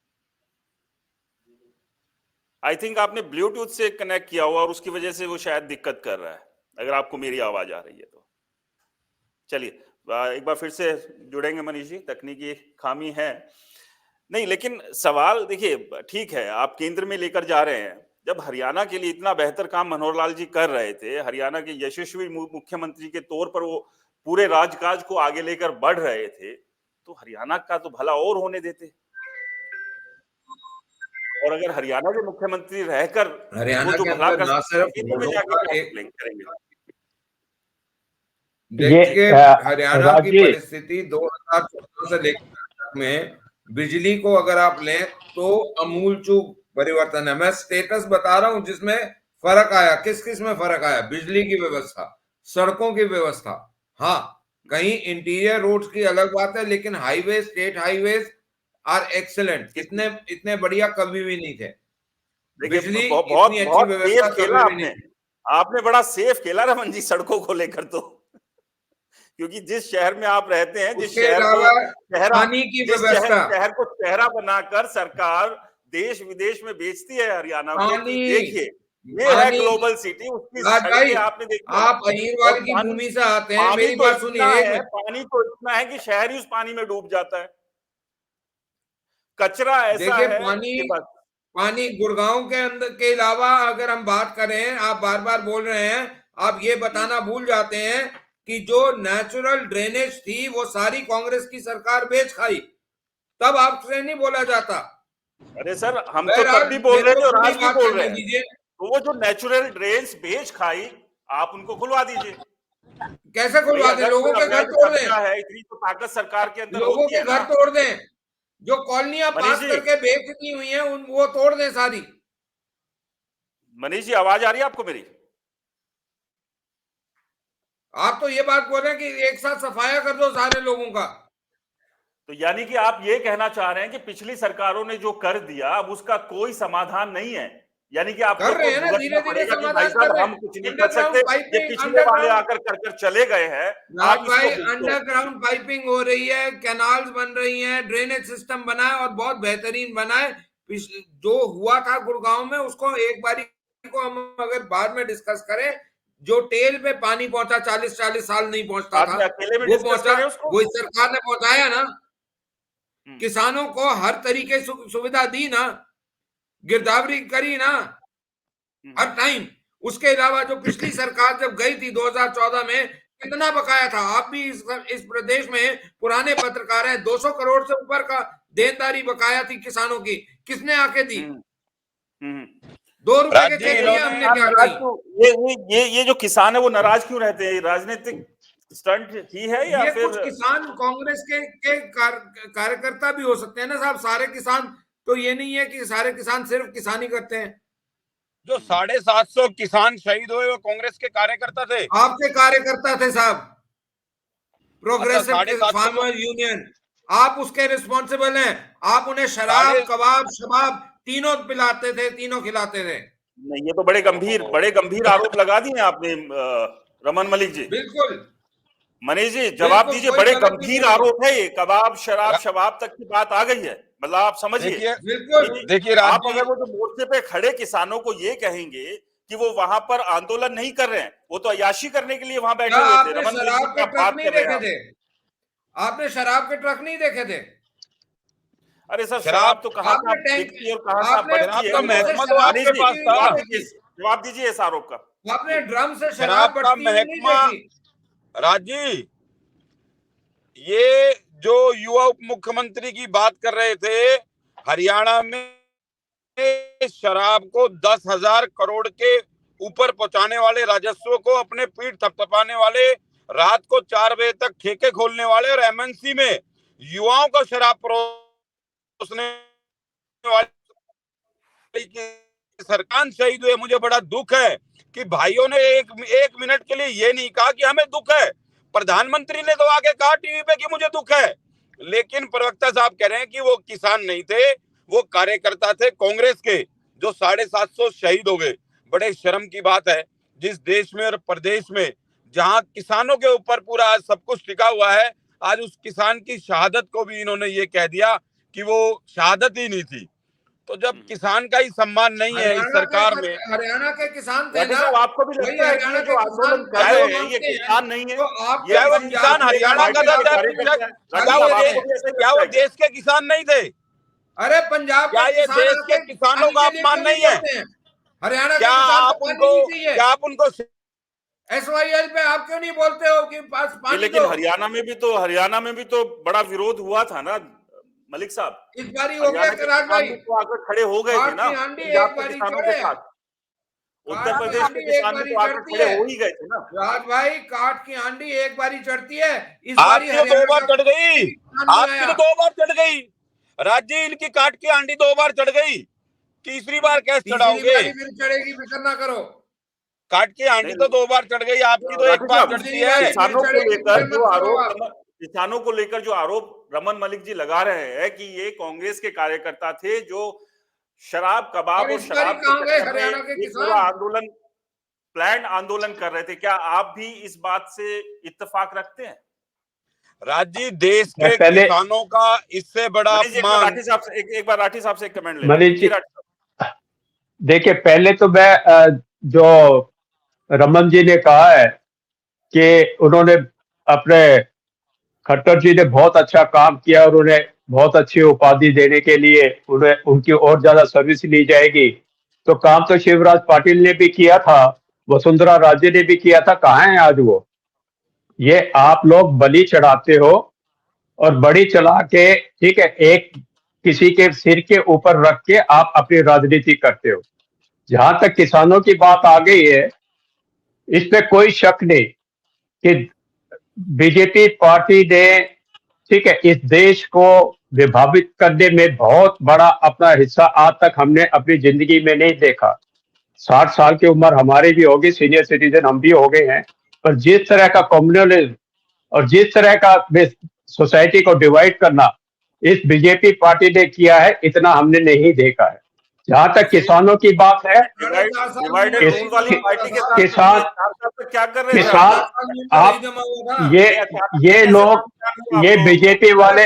I think आपने ब्लूटूथ से कनेक्ट किया हुआ और उसकी वजह से वो शायद दिक्कत कर रहा है, अगर आपको मेरी आवाज आ रही है तो। चलिए एक बार फिर से जुड़ेंगे मनीष जी, तकनीकी खामी है। नहीं लेकिन सवाल देखिए, ठीक है आप केंद्र में लेकर जा रहे हैं, जब हरियाणा के लिए इतना बेहतर काम मनोहर लाल जी कर रहे थे, हरियाणा के यशस्वी मुख्यमंत्री के तौर पर वो पूरे राजकाज को आगे लेकर बढ़ रहे थे, तो हरियाणा का तो भला और होने देते। और अगर हरियाणा के मुख्यमंत्री रहकर वो हरियाणा जो के भला अंदर कर ना सकते हैं, सिर्फ केंद्र में वोटों जाके का क्या एक, करेंगे? देखिए हरियाणा की राजीव, परिस्थिति 2014 से लेकर में बिजली को अगर आप लें तो अमूलचूल परिवर्तन है। मैं स्टेटस बता रहा हूं जिसमें फर्क आया। किस किस में फर्क आया? बिजली की व्यवस्था, सड़कों की व्यवस्था। हाँ, कहीं इंटीरियर रोड्स की अलग बात है, लेकिन highway, state highways are excellent. इतने बढ़िया कभी भी नहीं थे। देखिए बिजली बहुत इतनी अच्छी बहुत व्यवस्था सेफ खेला कभी भी नहीं आपने, थी। आपने बड़ा सेफ खेला रमन जी सड़कों को लेकर तो। क्योंकि जिस शहर में आप रहते हैं, जिस उसके शहर को अलावा चेहरा, पानी की जिस व्यवस्था, शहर को चेहरा बनाकर सरकार देश विदेश में बेचती है हरियाणा को कि पानी, देखिए ये है पानी। ग्लोबल सिटी, उसकी राज भाई, सड़कें आपने देखी है। आप और अहीरवाल की भूमि से आते हैं, पानी मेरी तो बात इतना सुनिए एक है, मिनट। पानी तो इतना है कि शहर ही उस पानी में डूब जाता है। कचरा ऐसा देखिए है पानी, कि बस। पानी गुड़गांव के अंदर के अलावा अगर हम बात करें, आप बार बार बोल रहे हैं, आप ये बताना भूल जाते हैं कि जो नेचुरल ड्रेनेज थी वो सारी कांग्रेस की सरकार बेच खाई, तब आपसे नहीं बोला जाता। अरे सर हम तो बहरहाल तब भी बोल मेरे रहे को थे और पूरी आज भी बात बोल करने रहे हैं, दीजिए। तो वो जो नेचुरल ड्रेन्स बेच खाई, आप उनको खुलवा दीजिए। कैसे भाई खुलवा दें? अगर लोगों कोई के घर अवैध तोड़ दें, कब्जा है, इतनी तो ताकत सरकार के अंदर लोगों होती के है घर ना। तोड़ दें, जो कॉलोनियां मनीष पास जी, करके बेच दी हुई हैं वो तोड़ दें सारी। मनीष जी आवाज आ रही है आपको मेरी? आप तो ये बात बोल रहे हैं कि एक साथ सफाया कर दो सारे लोगों का। तो यानी कि आप ये कहना चाह रहे हैं कि पिछली सरकारों ने जो कर दिया अब उसका कोई समाधान नहीं है, यानी कि आप कर लोग रहे को हैं ना, भुगतना धीरे धीरे पड़ेगा कि भाई समाधान कर साहब रहे हम हैं। कुछ नहीं कर अंडरग्राउंड सकते, ये पाइपिंग, पिछले वाले अंडरग्राउंड आकर कर कर चले गए हैं, आप इसको भाई, भुगतो। अंडरग्राउंड पाइपिंग हो रही है, कैनाल्स बन रही हैं, ड्रेनेज सिस्टम बना है और बहुत बेहतरीन बना है। जो हुआ था गुड़गांव में उसको एक बारी को हम अगर बाद में डिस्कस करें, जो टेल पे पानी पहुंचा 40-40 साल नहीं पहुंचता बाद था, में अकेले में वो डिस्कस पहुंचा, करें उसको। वो इस सरकार ने पहुंचाया ना। किसानों को हर तरीके सुविधा दी ना, गिरदावरी करी ना हर टाइम। उसके अलावा जो पिछली सरकार जब गई थी 2014 में, कितना बकाया था? आप भी इस प्रदेश में पुराने पत्रकार हैं, 200 करोड़ से ऊपर का देनदारी बकाया थी किसानों की, किसने आके दी? 2 रुपए के खेत लिए हमने क्या की? ये जो किसान है वो नाराज क्यों रहते हैं? राजनीतिक स्टंट ही है या ये फिर कुछ किसान कांग्रेस के कार्यकर्ता भी हो सकते हैं ना साहब। सारे किसान तो ये नहीं है कि सारे किसान सिर्फ किसानी करते हैं। जो 750 किसान शहीद हुए वो कांग्रेस के कार्यकर्ता थे, आपके कार्यकर्ता थे साहब। प्रोग्रेसिव 750 फार्मर यूनियन, आप उसके रिस्पॉन्सिबल हैं। आप उन्हें शराब, कबाब, शबाब तीनों पिलाते थे, तीनों खिलाते थे। नहीं, ये तो बड़े गंभीर आरोप लगा दिए आपने रमन मलिक जी। बिल्कुल मनीष जी जवाब दीजिए, बड़े गंभीर आरोप है ये, कबाब, शराब, शबाब तक की बात आ गई है। मतलब आप समझिए, देखिए बिल्कुल। देखिए आप राज जी, अगर वो जो मोर्चे पे खड़े किसानों को ये कहेंगे कि वो वहां पर आंदोलन नहीं कर रहे हैं, वो तो अय्याशी करने के लिए वहां बैठे क्या हुए थे। आपने रमन मलिक जी, शराब के क्या ट्रक बात नहीं कर रहे हैं देखे आप? थे? आपने शराब के ट्रक नहीं देखे थे? अरे सर, शराब शराब तो कहाँ आपने कहाँ टैंक, बिकती है और कहाँ कहाँ आपने बचती शराब है? का ड्रम से महकमा तो शराब आपके मनीष जी, पास बटती हुई था। नहीं जवाब दीजिए, देखी? जवाब दीजिए इस आरोप का। आपने ड्रम से शराब शराब का बटती हुई नहीं महकमा, देखी? राज जी, ये जो युवा उप मुख्यमंत्री की बात कर रहे थे, हरियाणा में शराब को 10,000 करोड़ के ऊपर पहुंचाने वाले, राजस्व को अपने पीठ थपथपाने वाले, रात को 4 बजे तक ठेके खोलने वाले और एमएनसी में युवाओं को शराब परोसने वाली की सरकार शहीद हुए। मुझे बड़ा दुख है कि भाइयों ने एक मिनट के लिए ये नहीं कहा कि हमें दुख है। प्रधानमंत्री ने तो आके कहा टीवी पे कि मुझे दुख है, लेकिन प्रवक्ता साहब कह रहे हैं कि वो किसान नहीं थे, वो कार्यकर्ता थे कांग्रेस के, जो 750 शहीद हो गए। बड़े शर्म की बात है, जिस देश में और प्रदेश में जहां किसानों के ऊपर पूरा आज सब कुछ टिका हुआ है, आज उस किसान की शहादत को भी इन्होंने ये कह दिया कि वो शहादत ही नहीं थी। तो जब किसान का ही सम्मान नहीं है इस सरकार में, हरियाणा के किसान थे राठी ना, साहब, आपको भी वही लगता है कि हरियाणा ये के जो किसान आंदोलन कर चाहे रहे जो वो हैं, ये मांगते हैं, किसान नहीं है, तो आपके ये चाहे वो किसी किसान पंजाब के हरियाणा का पार्टी था, के कार्यकर्ता कार्यकर्ता हैं। राठी क्या छाती वो साहब, लेके, आपको भी ऐसा ही क्या लगता वो है क्या? देश के किसान नहीं थे? अरे पंजाब क्या के ये किसान देश के आके किसानों पानी का के लिए अपमान क्यों नहीं नहीं है? बोलते हैं? हरियाणा क्या के किसान को आप पानी उनको नहीं चाहिए? क्या आप उनको SYL पे आप क्यों नहीं बोलते हो कि पास ये पानी लेकिन दो? हरियाणा में भी तो बड़ा विरोध हुआ था ना मलिक साहब। इस बारी हो गया हरियाणा के राज किसान भाई, भी तो आकर खड़े हो गए थे काट ना की हांडी पंजाब एक के बारी किसानों के चढ़े, साथ। उत्तर काट की प्रदेश के हांडी एक किसान भी बारी तो आकर चढ़ती खड़े है। हो ही गए थे ना। राज भाई, काट की हांडी एक बारी चढ़ती है। इस बारी आपकी तो 2 हरियाणा बार का चढ़ गई, किसान नहीं आपकी आया। तो 2 बार चढ़ गई राज जी, इनकी काट की आंडी 2 बार चढ़ गई, तीसरी बार कैसे तीसरी चढ़ाओगे? बारी फिर चढ़ेगी, फिक्र ना करो। काट की आंडी तो नहीं, 2 बार चढ़ गई, आपकी तो 1 राठी बार साहब, चढ़ती तीसरी बारी है। फिर चढ़ेगी, फिक्र मत करो आप। किसानों को लेकर जो आरोप रमन मलिक जी लगा रहे हैं कि ये कांग्रेस के कार्यकर्ता थे जो शराब कबाब और और इस बारी शराब के कहां गए चक्कर में हरियाणा के एक पूरा किसान? आंदोलन, प्लान आंदोलन कर रहे थे। क्या आप भी इस बात से इत्तेफाक रखते हैं? राज जी, देश मैं के पहले किसानों का इससे बड़ा मनीष जी, एक बार अपमान। राठी साहब से एक बार राठी साहब से एक कमेंट लेना मनीष जी, जी, राठी साहब। देखिए पहले तो मैं जो रमन जी ने कहा है कि उन्होंने अपने खट्टर जी ने बहुत अच्छा काम किया और उन्हें बहुत अच्छी उपाधि देने के लिए उन्हें उनकी और ज्यादा सर्विस ली जाएगी। तो काम तो शिवराज पाटिल ने भी किया था, वसुंधरा राजे ने भी किया था, कहाँ है आज वो? ये आप लोग बलि चढ़ाते हो और बड़ी चला के, ठीक है, एक किसी के सिर के ऊपर रख के आप अपनी राजनीति करते हो। जहां तक किसानों की बात आ गई है, इसमें कोई शक नहीं कि बीजेपी पार्टी ने, ठीक है, इस देश को विभाजित करने में बहुत बड़ा अपना हिस्सा आज तक हमने अपनी जिंदगी में नहीं देखा। 60 साल की उम्र हमारी भी होगी, सीनियर सिटीजन हम भी हो गए हैं, पर जिस तरह का कम्युनलिज्म और जिस तरह का सोसाइटी को डिवाइड करना इस बीजेपी पार्टी ने किया है, इतना हमने नहीं देखा है। जहां तक किसानों की बात है, डिवाइड एंड रूल वाली पार्टी के साथ किसान 4 साल तक क्या कर रहे थे किसान आप ये ये लोग ये बीजेपी वाले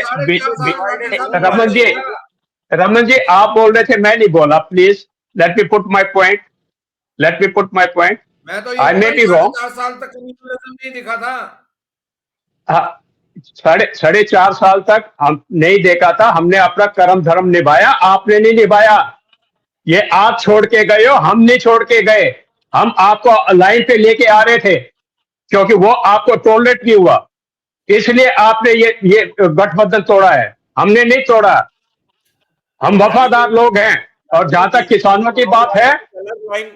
रमन जी आप बोल रहे थे, मैं नहीं बोला। Please let me put my point, let me put my point. मैं तो आई मे बी रॉन्ग। 4 साल तक कम्युनिज्म नहीं दिखा था। हाँ, साढ़े 4 साल तक हम नहीं देखा था, हमने अपना कर्म धर्म निभाया, आपने नहीं निभाया। ये आप छोड़ के गए हो, हम नहीं छोड़ के गए। हम आपको लाइन पे लेके आ रहे थे क्योंकि वो आपको टॉलरेट नहीं हुआ, इसलिए आपने ये गठबंधन तोड़ा है, हमने नहीं तोड़ा। हम वफादार लोग हैं। और जहां तक किसानों की बात है,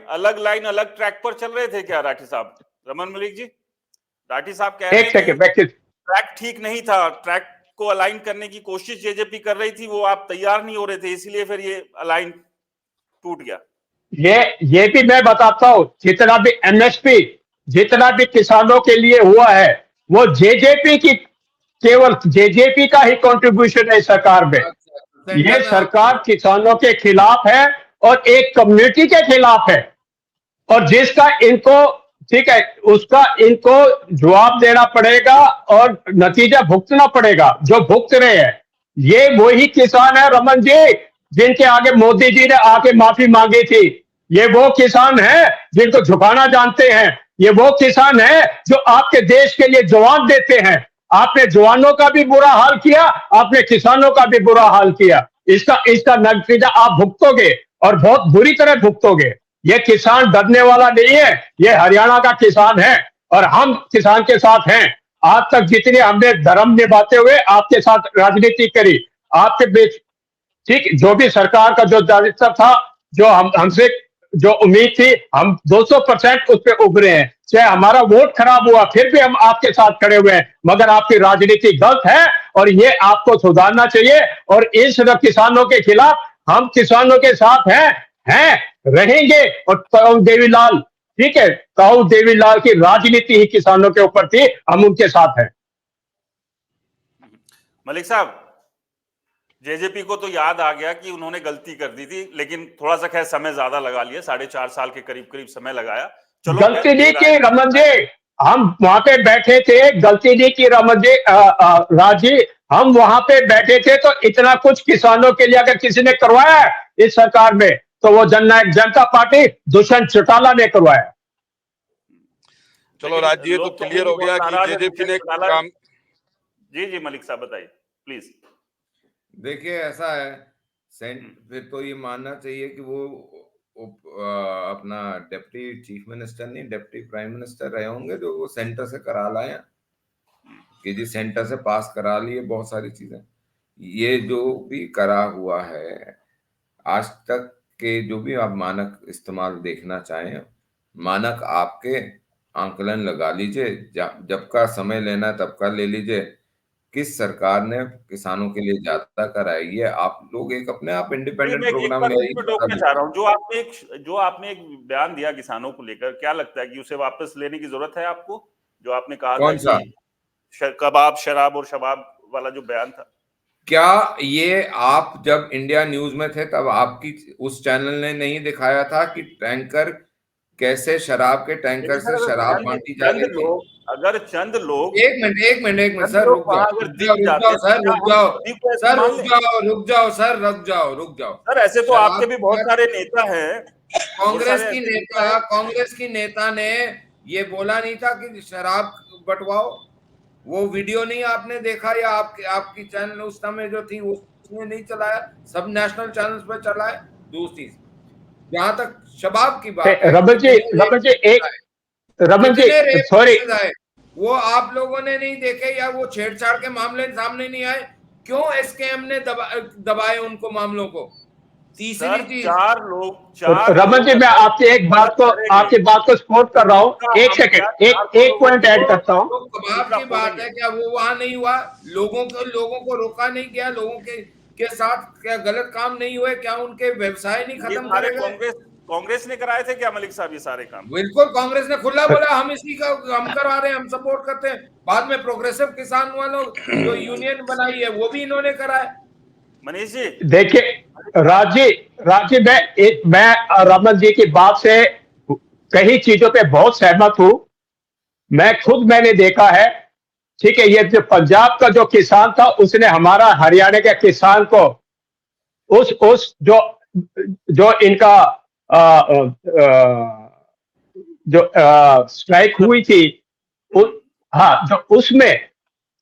अलग ट्रैक पर चल रहे थे क्या राठी साहब? रमन मलिक जी, राठी साहब कह रहे एक हैं कि सेकेंड, ट्रैक ठीक नहीं था, ट्रैक को अलाइन करने की कोशिश जेजेपी कर रही थी, वो आप तैयार नहीं हो रहे थे, इसीलिए फिर ये अलाइन टूट गया। ये भी मैं बताता हूं, जितना भी एमएसपी, जितना भी किसानों के लिए हुआ है, वो जेजेपी की, केवल जेजेपी का ही कंट्रीब्यूशन है सरकार में। ये सरकार किसानों के खिलाफ है और एक कम्युनिटी के खिलाफ है, और जिसका इनको, ठीक है, उसका इनको जवाब देना पड़ेगा और नतीजा भुगतना पड़ेगा, जो भुगत रहे हैं। ये वही किसान है रमन जी जिनके आगे मोदी जी ने आके माफी मांगी थी। ये वो किसान है जिनको झुकाना जानते हैं। ये वो किसान है जो आपके देश के लिए जवान देते हैं। आपने जवानों का भी बुरा हाल किया, आपने किसानों का भी बुरा हाल किया। इसका इसका नतीजा आप भुगतोगे और बहुत बुरी तरह भुगतोगे। ये किसान डरने वाला नहीं है, ये हरियाणा का किसान है और हम किसान के साथ हैं। आज तक जितने हमने धर्म निभाते हुए आपके साथ राजनीति करी, आपके बीच ठीक जो भी सरकार का जो दायित्व था, जो हमसे जो उम्मीद थी, हम 200% उस पर उभरे हैं। चाहे हमारा वोट खराब हुआ फिर भी हम आपके साथ खड़े हुए हैं, मगर आपकी राजनीति गलत है और ये आपको सुधारना चाहिए। और इन सब किसानों के खिलाफ हम किसानों के साथ हैं रहेंगे। और ताऊ देवीलाल, ठीक है, ताऊ देवीलाल की राजनीति ही किसानों के ऊपर थी, हम उनके साथ हैं। मलिक साहब, जेजेपी को तो याद आ गया कि उन्होंने गलती कर दी थी, लेकिन थोड़ा सा खैर समय ज्यादा लगा लिया, 4.5 साल के करीब समय लगाया। चलो, गलती नहीं की रमन जी, हम वहां पे बैठे थे, गलती नहीं की रमन जी, राजी, हम वहां पे बैठे थे तो इतना कुछ किसानों के लिए अगर किसी ने करवाया है इस सरकार में तो वो जननायक जनता पार्टी दुष्यंत चौटाला ने करवाया। चलो राज जी, ये तो क्लियर हो गया कि जेजेपी ने काम। जी मलिक साहब बताइए प्लीज। देखिए ऐसा है, फिर तो ये मानना चाहिए कि वो अपना डिप्टी चीफ मिनिस्टर नहीं, डिप्टी प्राइम मिनिस्टर रहे होंगे जो वो सेंटर से करा लाए हैं, कि जी सेंटर से पास करा लिए बहुत सारी चीजें। ये जो भी करा हुआ है आज तक के जो भी आप मानक इस्तेमाल देखना चाहें, मानक आपके आंकलन लगा लीजिए, जब का समय लेना तब का ले लीजिए। किस सरकार ने किसानों के लिए ज्यादा कराई है? आप लोग एक अपने आप इंडिपेंडेंट प्रोग्राम ले आइए। चाह रहा हूँ, जो आपने एक बयान दिया किसानों को लेकर, क्या लगता है कि उसे वापस लेने की जरूरत है आपको? जो आपने कहा था कि कबाब, शराब और शबाब वाला जो बयान था, क्या ये आप जब इंडिया न्यूज में थे तब आपकी उस चैनल ने नहीं दिखाया था कि टैंकर कैसे, शराब के टैंकर से शराब बांटी जा रही थी? अगर चंद लोग, एक मिनट सर, रुक जाओ सर, ऐसे तो आपके भी बहुत सारे नेता हैं। कांग्रेस की नेता ने ये बोला नहीं था कि शराब बंटवाओ? वो वीडियो नहीं आपने देखा? या आपकी चैनल उस समय जो थी उसने नहीं चलाया? सब नेशनल चैनल्स पर चला है। दूसरी, जहां तक शबाब की बात है, रमन जी सॉरी, वो आप लोगों ने नहीं देखे या वो छेड़छाड़ के मामले सामने नहीं आए? क्यों एसकेएम ने दबाए उनको मामलों को? तीसरी चीज, रमन जी मैं आपकी बात को सपोर्ट कर रहा हूँ। एक सेकंड, एक पॉइंट ऐड करता हूँ। तो कबाब की बात है, क्या वो वहां नहीं हुआ? लोगों को रोका नहीं गया? लोगों के साथ क्या गलत काम नहीं हुए? क्या उनके व्यवसाय नहीं खत्म करे गए? कांग्रेस ने कराए थे क्या मलिक साहब ये सारे काम? बिल्कुल, कांग्रेस ने खुला बोला हम इसी का हम करवा रहे हैं, हम सपोर्ट करते हैं। बाद में प्रोग्रेसिव किसान वालों जो यूनियन बनाई है वो भी इन्होंने कराया। मनीष जी देखिए, राजी मैं रमन जी की बात से कई चीजों पे बहुत सहमत हूं। मैंने देखा है, ठीक है, ये जो पंजाब का जो किसान था उसने हमारा हरियाणा के किसान को उस जो इनका जो स्ट्राइक हुई थी, जो उसमें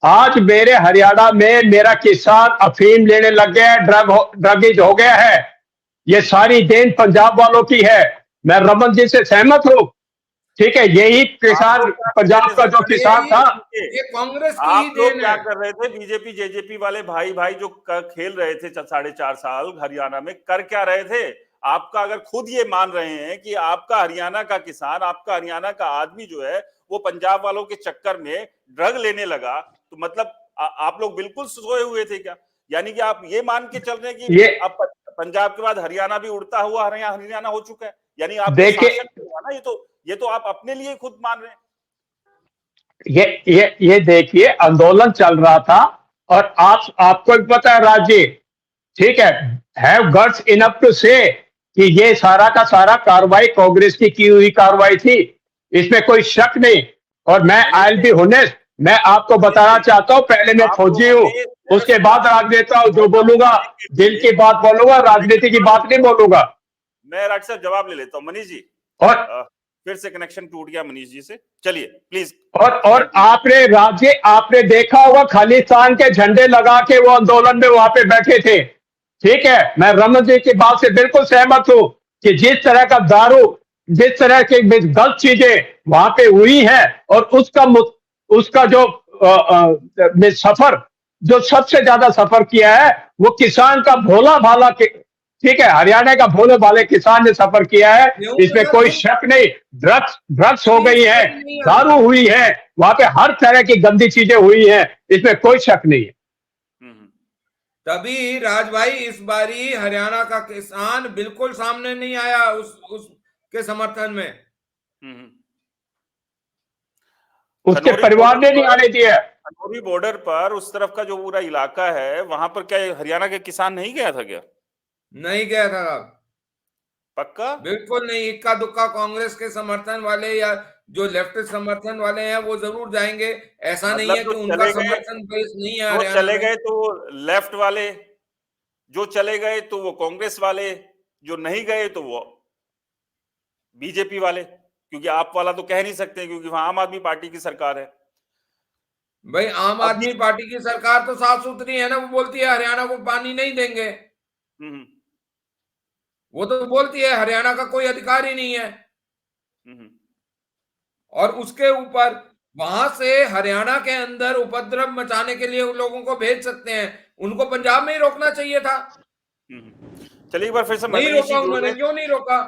आज मेरे हरियाणा में मेरा किसान अफीम लेने लग गया है, ड्रगिज हो गया है। ये सारी देन पंजाब वालों की है। मैं रमन जी से सहमत हूं, ठीक है। यही किसान, पंजाब का जो किसान था, ये कांग्रेस की आप लोग क्या कर रहे थे? बीजेपी जेजेपी वाले भाई जो खेल रहे थे 4.5 साल हरियाणा में, कर क्या रहे थे? आपका अगर खुद ये मान रहे हैं कि आपका हरियाणा का किसान, आपका हरियाणा का आदमी जो है वो पंजाब वालों के चक्कर में ड्रग लेने लगा, तो मतलब आप लोग बिल्कुल सोए हुए थे क्या? यानी कि आप ये मान के चल रहे हैं कि अब पंजाब के बाद हरियाणा भी उड़ता हुआ हरियाणा हो चुका है? यानी आप ना, ये तो आप अपने लिए खुद मान रहे हैं। ये देखिए, आंदोलन चल रहा था और आपको भी पता है राजी, ठीक है, हैव गट्स इनफ टू से कि ये सारा का सारा कार्रवाई कांग्रेस की हुई कार्रवाई थी, इसमें कोई शक नहीं। और मैं आई विल बी ऑनेस्ट, मैं आपको बताना चाहता हूं, पहले मैं फौजी हूं, उसके बाद राजनेता जो बोलूंगा दिल की बात बोलूंगा, राजनीति की बात नहीं बोलूंगा। मैं राठी साहब जवाब ले लेता हूँ। मनीष जी, और फिर से कनेक्शन टूट गया मनीष जी से, चलिए प्लीज। और आपने देखा होगा खालिस्तान के झंडे लगा के वो आंदोलन में वहां पे बैठे थे। ठीक है, मैं रमन जी की बात से बिल्कुल सहमत हूं कि जिस तरह का दारू, जिस तरह की गलत चीजें वहां पे हुई है, और उसका जो सफर, जो सबसे ज्यादा सफर किया है वो किसान का भोला भाला ठीक है, हरियाणा का भोले भाले किसान ने सफर किया है, इसमें कोई शक नहीं। ड्रग्स हो गई है, दारू हुई है, वहां पे हर तरह की गंदी चीजें हुई है, इसमें कोई शक नहीं है। तभी राज भाई इस बारी हरियाणा का किसान बिल्कुल सामने नहीं आया उसके समर्थन में। उसके परिवार ने नहीं आने दिया। खनौरी बॉर्डर पर उस तरफ का जो पूरा इलाका है, वहां पर क्या हरियाणा के किसान नहीं गया था क्या? नहीं गया था। पक्का? बिल्कुल नहीं। इक्का दुक्का कांग्रेस के समर्थन वाले या जो लेफ्टिस्ट समर्थन वाले हैं वो जरूर जाएंगे। ऐसा मतलब नहीं है कि उनका समर्थन बेस नहीं है। जो चले गए तो लेफ्ट वाले, जो चले गए तो वो कांग्रेस वाले, जो नहीं गए तो वो बीजेपी वाले, क्योंकि आप वाला तो कह नहीं सकते क्योंकि वहां आम आदमी पार्टी की सरकार है। भाई आम आदमी पार्टी की सरकार तो साफ सुथरी है ना, वो बोलती है हरियाणा को पानी नहीं देंगे। वो तो बोलती है हरियाणा का कोई अधिकार ही नहीं है। और उसके ऊपर वहां से हरियाणा के अंदर उपद्रव मचाने के लिए उन लोगों को भेज सकते हैं। उनको पंजाब में ही रोकना चाहिए था। चलिए एक बार फिर से नहीं रोका उन्होंने, क्यों नहीं रोका?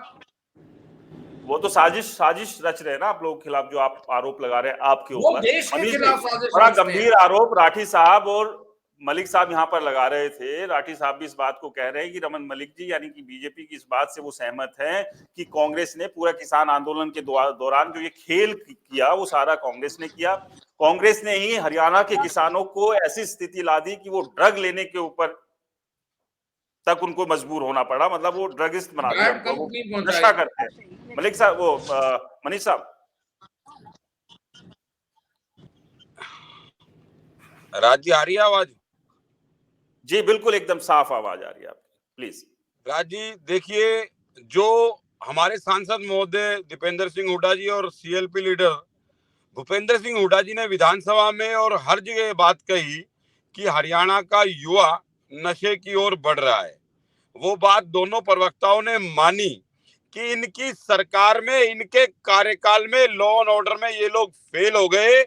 वो तो साजिश रच रहे हैं ना आप लोगों के खिलाफ, जो आप आरोप लगा रहे हैं आपके ऊपर। देश के खिलाफ साजिश बड़ा गंभीर आरोप राठी साहब और मलिक साहब यहाँ पर लगा रहे थे। राठी साहब भी इस बात को कह रहे हैं कि रमन मलिक जी यानी कि बीजेपी की इस बात से वो सहमत हैं कि कांग्रेस ने पूरा किसान आंदोलन के दौरान जो ये खेल किया वो सारा कांग्रेस ने किया। कांग्रेस ने ही हरियाणा के किसानों को ऐसी स्थिति ला दी कि वो ड्रग लेने के ऊपर तक उनको मजबूर होना पड़ा। मतलब वो ड्रगिस्ट बना दिया, वो नशा करते हैं। मलिक साहब, वो मनीष साहब। राज जी आ रही है आवाज? जी बिल्कुल, एकदम साफ आवाज आ रही है आपकी, प्लीज। राज जी देखिए, जो हमारे सांसद महोदय दीपेंद्र सिंह हुड्डा जी और सीएलपी लीडर भूपेंद्र सिंह हुड्डा जी ने विधानसभा में और हर जगह बात कही कि हरियाणा का युवा नशे की ओर बढ़ रहा है, वो बात दोनों प्रवक्ताओं ने मानी कि इनकी सरकार में, इनके कार्यकाल में लॉ एंड ऑर्डर में ये लोग फेल हो गए।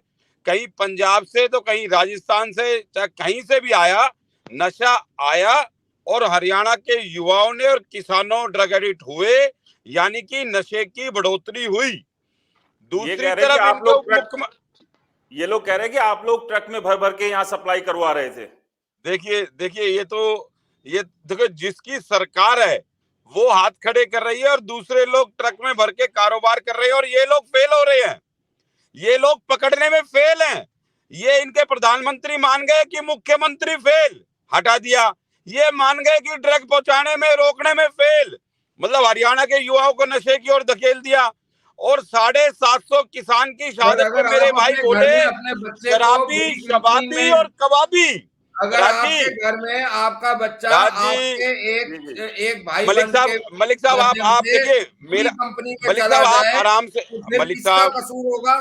कहीं पंजाब से तो कहीं राजस्थान से, चाहे कहीं से भी आया नशा आया और हरियाणा के युवाओं ने और किसानों ड्रग एडिक्ट हुए, यानी कि नशे की बढ़ोतरी हुई। दूसरी तरफ ये लोग कह रहे हैं कि आप लोग ट्रक में भर भर के यहाँ सप्लाई करवा रहे थे। देखिए ये देखो, जिसकी सरकार है वो हाथ खड़े कर रही है और दूसरे लोग ट्रक में भर के कारोबार कर रहे हैं और ये लोग फेल हो रहे हैं। ये लोग पकड़ने में फेल हैं। ये इनके प्रधानमंत्री मान गए कि मुख्यमंत्री फेल, हटा दिया। ये मान गए कि ड्रग पहुंचाने में, रोकने में फेल, मतलब हरियाणा के युवाओं को नशे की ओर धकेल दिया। और 750 किसान की शहादत पे मेरे भाई बोले शराबी, शबाबी और कबाबी। अगर आपके घर में आपका बच्चा आपके एक भाई मलिक साहब आप देखिए, मेरा मलिक साहब आप आराम से, मलिक साहब कसूर होगा।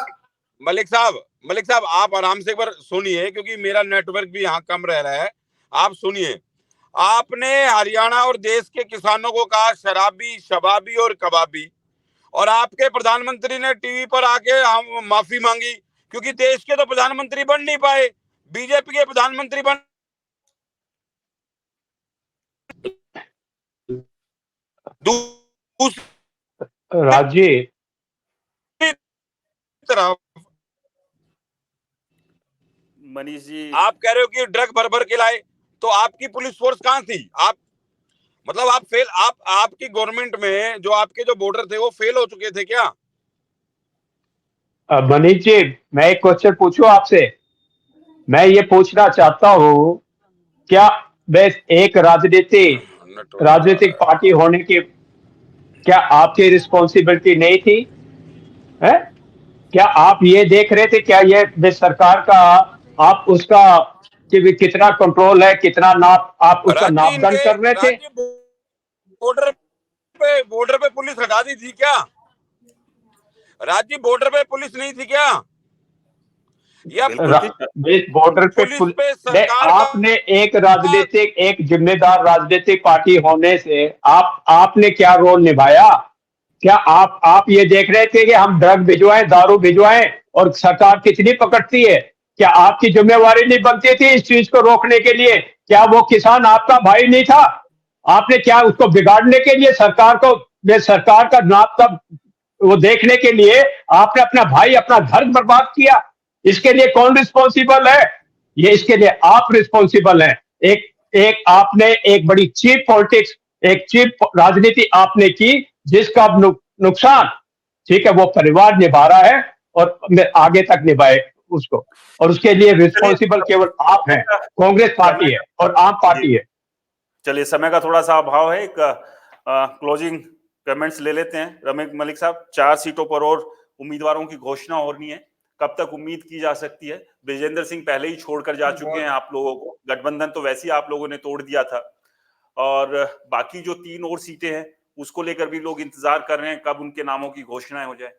मलिक साहब आप आराम से एक बार सुनिए, क्योंकि मेरा नेटवर्क भी यहाँ कम रह रहा है। आप सुनिए, आपने हरियाणा और देश के किसानों को कहा शराबी, शबाबी और कबाबी, और आपके प्रधानमंत्री ने टीवी पर आके हम माफी मांगी, क्योंकि देश के तो प्रधानमंत्री बन नहीं पाए, बीजेपी के प्रधानमंत्री बन। राज्य तरफ मनीष जी, आप कह रहे हो कि ड्रग भर भर के लाए, तो आपकी पुलिस फोर्स कहां थी? आप मतलब आप फेल, आपकी गवर्नमेंट में जो आपके जो बॉर्डर थे वो फेल हो चुके थे क्या? मनीष जी, मैं एक क्वेश्चन पूछूं आपसे। मैं ये पूछना चाहता हूं, क्या एक राजनीतिक पार्टी होने की क्या आपकी रिस्पॉन्सिबिलिटी नहीं थी? है? क्या आप ये देख रहे थे, क्या ये सरकार का आप उसका कि भी कितना कंट्रोल है, कितना नाप आप उसका नापदान कर रहे थे? बॉर्डर पे पुलिस लगा दी थी क्या? राज्य बॉर्डर पे पुलिस नहीं थी क्या? या बॉर्डर पे पुलिस पे सरकार आपने एक राजनीतिक, एक जिम्मेदार राजनीतिक पार्टी होने से आपने क्या रोल निभाया? क्या आप ये देख रहे थे कि हम ड्रग भिजवाएं, दारू भिजवाएं और सरकार कितनी पकड़ती है? क्या आपकी जिम्मेवारी नहीं बनती थी इस चीज को रोकने के लिए? क्या वो किसान आपका भाई नहीं था? आपने क्या उसको बिगाड़ने के लिए सरकार का नाप का वो देखने के लिए आपने अपना भाई, अपना घर बर्बाद किया? इसके लिए कौन रिस्पॉन्सिबल है? ये इसके लिए आप रिस्पॉन्सिबल हैं। एक आपने एक बड़ी चीप पॉलिटिक्स, एक चीप राजनीति आपने की, जिसका नुकसान, ठीक है, वो परिवार निभा रहा है और आगे तक निभाए उसको, और उसके लिए रिस्पॉन्सिबल केवल आप हैं, कांग्रेस पार्टी है और आम पार्टी है। चलिए, समय का थोड़ा सा अभाव है, एक क्लोजिंग कमेंट्स ले लेते हैं। रमेश मलिक साहब, 4 सीटों पर और उम्मीदवारों की घोषणा होनी है, कब तक उम्मीद की जा सकती है? विजेंद्र सिंह पहले ही छोड़कर जा चुके हैं आप लोगों को, गठबंधन तो वैसे ही आप लोगों ने तोड़ दिया था, और बाकी जो 3 और सीटें हैं उसको लेकर भी लोग इंतजार कर रहे हैं कब उनके नामों की घोषणाएं हो जाए।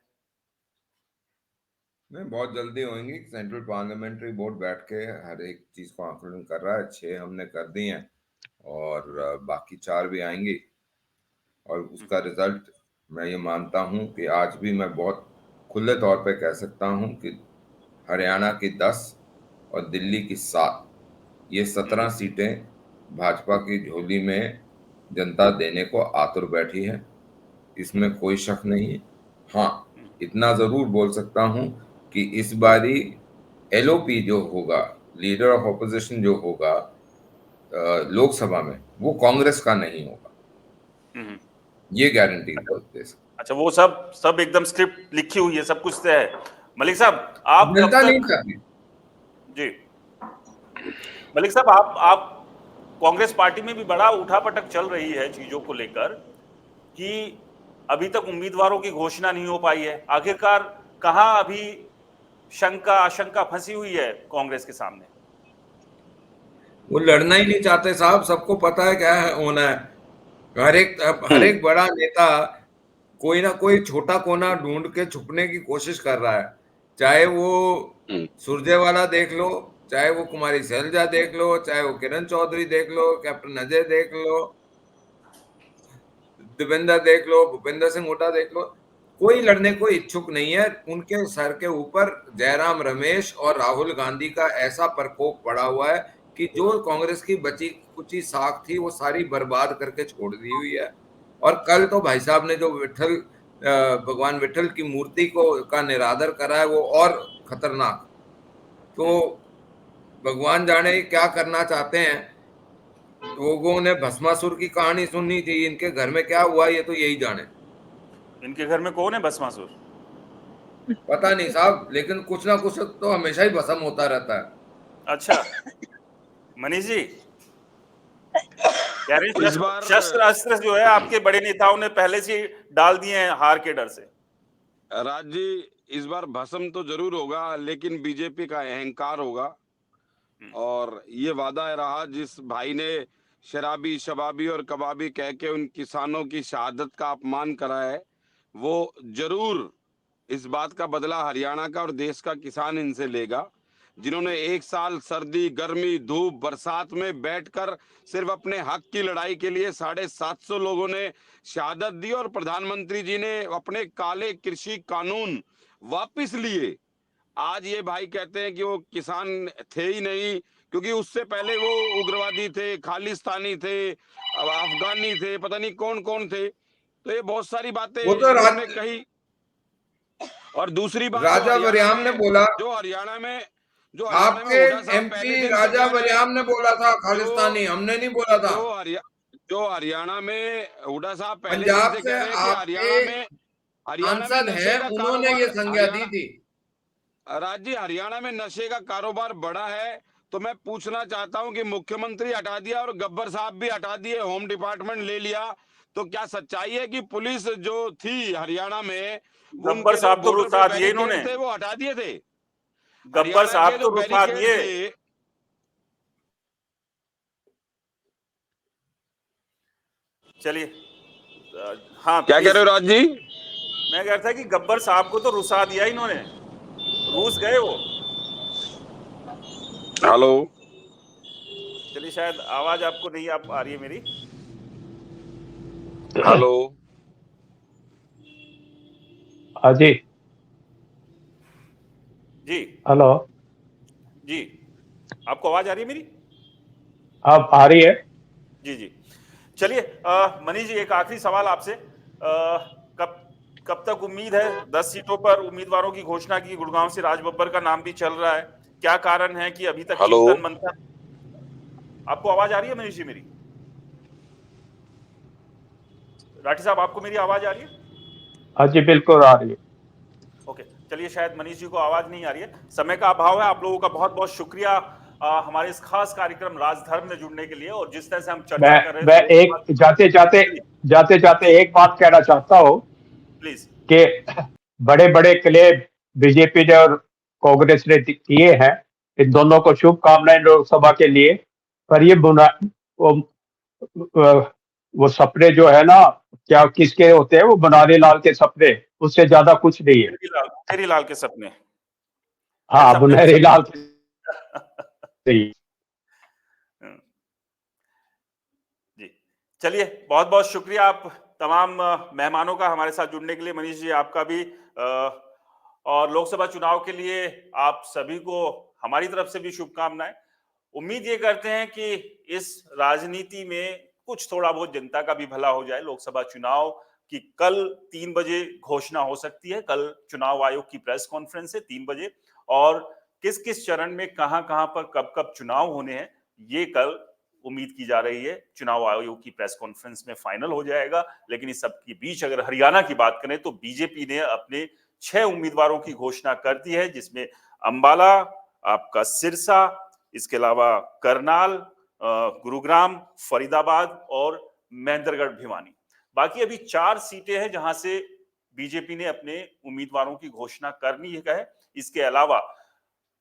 नहीं, बहुत जल्दी होंगी। सेंट्रल पार्लियामेंट्री बोर्ड बैठ के हर एक चीज को आकलन कर रहा है। 6 हमने कर दी हैं और बाकी 4 भी आएंगी, और उसका रिजल्ट मैं ये मानता हूँ कि आज भी मैं बहुत खुले तौर पे कह सकता हूँ कि हरियाणा की 10 और दिल्ली की 7, ये 17 सीटें भाजपा की झोली में जनता देने को आतुर बैठी है, इसमें कोई शक नहीं। हाँ, इतना जरूर बोल सकता हूँ कि इस बारी एलओपी जो होगा, लीडर ऑफ ऑपोजिशन जो होगा लोकसभा में, वो कांग्रेस का नहीं होगा, ये गारंटी दे सकते। अच्छा, वो सब एकदम स्क्रिप्ट लिखी हुई है, सब कुछ तय है। मलिक साहब, आप जनता नहीं चाहती जी, मलिक साहब, आप कांग्रेस पार्टी में भी बड़ा उठापटक चल रही है चीजों को लेकर कि अभी तक उम्मीदवारों की घोषणा नहीं हो पाई है। आखिरकार कहां अभी शंका आशंका फंसी हुई है कांग्रेस के सामने? वो लड़ना ही नहीं चाहते साहब, सबको पता है क्या है होना है। हर एक बड़ा नेता कोई ना कोई छोटा कोना ढूंढ के छुपने की कोशिश कर रहा है, चाहे वो सुरजेवाला देख लो, चाहे वो कुमारी शैलजा देख लो, चाहे वो किरण चौधरी देख लो, कैप्टन अजय देख लो, देवेंद्र देख लो, भूपेंद्र सिंह हुड्डा देख लो, कोई लड़ने को इच्छुक नहीं है। उनके सर के ऊपर जयराम रमेश और राहुल गांधी का ऐसा प्रकोप पड़ा हुआ है कि जो कांग्रेस की बची कुची साख थी वो सारी बर्बाद करके छोड़ दी हुई है। और कल तो भाई साहब ने जो भगवान विठल की मूर्ति का निरादर करा है, वो और खतरनाक। तो भगवान जाने क्या करना चाहते हैं। लोगों ने भस्मासुर की कहानी सुननी थी, इनके घर में क्या हुआ ये तो यही जाने। इनके घर में कौन है भस्मासुर? पता नहीं साहब, लेकिन कुछ ना कुछ तो हमेशा ही भस्म होता रहता है। अच्छा, मनीष जी कह रहे हैं शस्त्र अस्त्र जो है आपके बड़े नेताओं ने पहले से डाल दिए हैं हार के डर से। राज जी, इस बार भस्म तो जरूर होगा, लेकिन बीजेपी का अहंकार होगा। और ये वादा रहा, जिस भाई ने शराबी शबाबी और कबाबी कह के उन किसानों की शहादत का अपमान करा है, वो जरूर इस बात का बदला हरियाणा का और देश का किसान इनसे लेगा, जिन्होंने 1 साल सर्दी गर्मी धूप बरसात में बैठकर सिर्फ अपने हक की लड़ाई के लिए 750 लोगों ने शहादत दी, और प्रधानमंत्री जी ने अपने काले कृषि कानून वापस लिए। आज ये भाई कहते हैं कि वो किसान थे ही नहीं, क्योंकि उससे पहले वो उग्रवादी थे, खालिस्तानी थे, अफगानी थे, पता नहीं कौन कौन थे। तो ये बहुत सारी बातें वो तो इन्होंने कही। और दूसरी बात, राजा वरियाम ने बोला, जो हरियाणा में आपके एमपी राजा वरियाम ने बोला था खालिस्तानी, हमने नहीं बोला था। जो हरियाणा में हुड्डा साहब पहले पंजाब दिन से से कह रहे हैं कि सांसद हैं, उन्होंने ये संज्ञा दी थी। राज्य हरियाणा में नशे का कारोबार बढ़ा है। तो मैं पूछना चाहता हूं कि मुख्यमंत्री हटा दिया और गब्बर साहब भी हटा दिए, होम डिपार्टमेंट ले लिया, तो क्या सच्चाई है कि पुलिस जो थी हरियाणा में, गब्बर साहब तो रुका दिए इन्होंने, वो हटा दिए थे? गब्बर साहब तो रुका दिए। चलिए हाँ क्या कह रहे हो राज जी? मैं कह रहा था कि गब्बर साहब को तो रुसा दिया इन्होंने, रूस गए वो। हेलो, चलिए शायद आवाज आपको नहीं आ रही है मेरी। हेलो, हाँ जी, जी हेलो, जी, आपको आवाज आ रही है मेरी? अब आ रही है? जी जी। चलिए मनीष जी, एक आखिरी सवाल आपसे। कब कब तक उम्मीद है? 10 सीटों पर उम्मीदवारों की घोषणा की, गुड़गांव से राज बब्बर का नाम भी चल रहा है। क्या कारण है कि अभी तक हेलो, चिंतन मंथन? आपको आवाज आ रही है मनीष जी मेरी? राठी साहब, आपको मेरी आवाज आ रही है? हाँ जी, बिल्कुल आ रही है। ओके, चलिए शायद मनीष जी को आवाज नहीं आ रही है, समय का अभाव है। आप लोगों का बहुत बहुत शुक्रिया हमारे इस खास कार्यक्रम राजधर्म में जुड़ने के लिए। और जिस तरह से हम चर्चा कर रहे मैं थे एक जाते जाते एक बात कहना चाहता हूँ प्लीज। कि बड़े बड़े क्लेम बीजेपी ने और कांग्रेस ने किए हैं, इन दोनों को शुभकामनाएं लोकसभा के लिए। पर ये वो, वो सपने जो है ना, क्या किसके होते हैं, वो बनाने लाल के सपने, उससे ज्यादा कुछ नहीं है। तेरी लाल के सपने। हाँ, सपने तो बुनहरी सब लाल के सही। जी, चलिए बहुत बहुत शुक्रिया आप तमाम मेहमानों का हमारे साथ जुड़ने के लिए। मनीष जी, आपका भी और लोकसभा चुनाव के लिए आप सभी को हमारी तरफ से भी शुभकामनाएं। उम्मीद ये करते हैं कि इस राजनीति में कुछ थोड़ा बहुत जनता का भी भला हो जाए। लोकसभा चुनाव की कल 3 बजे घोषणा हो सकती है। कल चुनाव आयोग की प्रेस कॉन्फ्रेंस है 3 बजे, और किस किस चरण में कहां कहां पर कब कब चुनाव होने हैं, ये कल उम्मीद की जा रही है चुनाव आयोग की प्रेस कॉन्फ्रेंस में फाइनल हो जाएगा। लेकिन इस सब के बीच अगर हरियाणा की बात करें तो बीजेपी ने अपने 6 उम्मीदवारों की घोषणा कर दी है, जिसमें अंबाला, आपका सिरसा, इसके अलावा करनाल, गुरुग्राम, फरीदाबाद और महेंद्रगढ़ भिवानी। बाकी अभी 4 सीटें हैं जहां से बीजेपी ने अपने उम्मीदवारों की घोषणा करनी है। इसके अलावा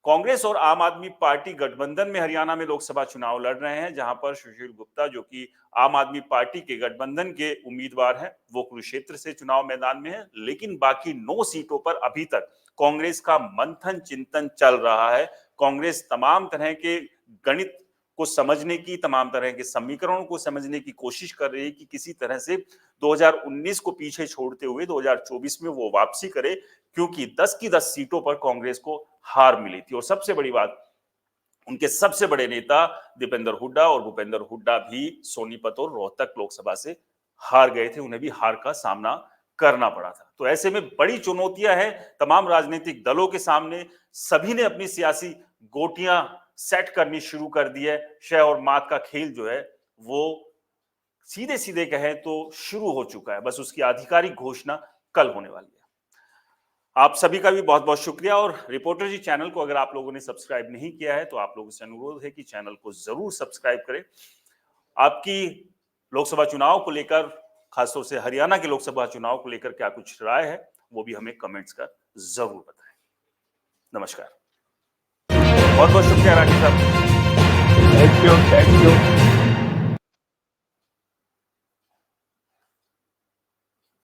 कांग्रेस और आम आदमी पार्टी गठबंधन में हरियाणा में लोकसभा चुनाव लड़ रहे हैं, जहां पर सुशील गुप्ता, जो कि आम आदमी पार्टी के गठबंधन के उम्मीदवार हैं, वो कुरुक्षेत्र से चुनाव मैदान में है। लेकिन बाकी 9 सीटों पर अभी तक कांग्रेस का मंथन चिंतन चल रहा है। कांग्रेस तमाम तरह के गणित को समझने की, तमाम तरह के समीकरणों को समझने की कोशिश कर रही है कि किसी तरह से 2019 को पीछे छोड़ते हुए 2024 में वो वापसी करे, क्योंकि 10 की 10 सीटों पर कांग्रेस को हार मिली थी। और सबसे बड़ी बात, उनके सबसे बड़े नेता दीपेंद्र हुड्डा और भूपेंद्र हुड्डा भी सोनीपत और रोहतक लोकसभा से हार गए थे, उन्हें भी हार का सामना करना पड़ा था। तो ऐसे में बड़ी चुनौतियां हैं तमाम राजनीतिक दलों के सामने। सभी ने अपनी सियासी गोटियां सेट करनी शुरू कर दी है। शह और मात का खेल जो है वो सीधे सीधे कहें तो शुरू हो चुका है, बस उसकी आधिकारिक घोषणा कल होने वाली है। आप सभी का भी बहुत बहुत शुक्रिया। और रिपोर्टर जी चैनल को अगर आप लोगों ने सब्सक्राइब नहीं किया है तो आप लोगों से अनुरोध है कि चैनल को जरूर सब्सक्राइब करें। आपकी लोकसभा चुनाव को लेकर, खासतौर से हरियाणा के लोकसभा चुनाव को लेकर क्या कुछ राय है, वो भी हमें कमेंट्स कर जरूर बताएं। नमस्कार, बहुत बहुत शुक्रिया राठी साहब। Thank you.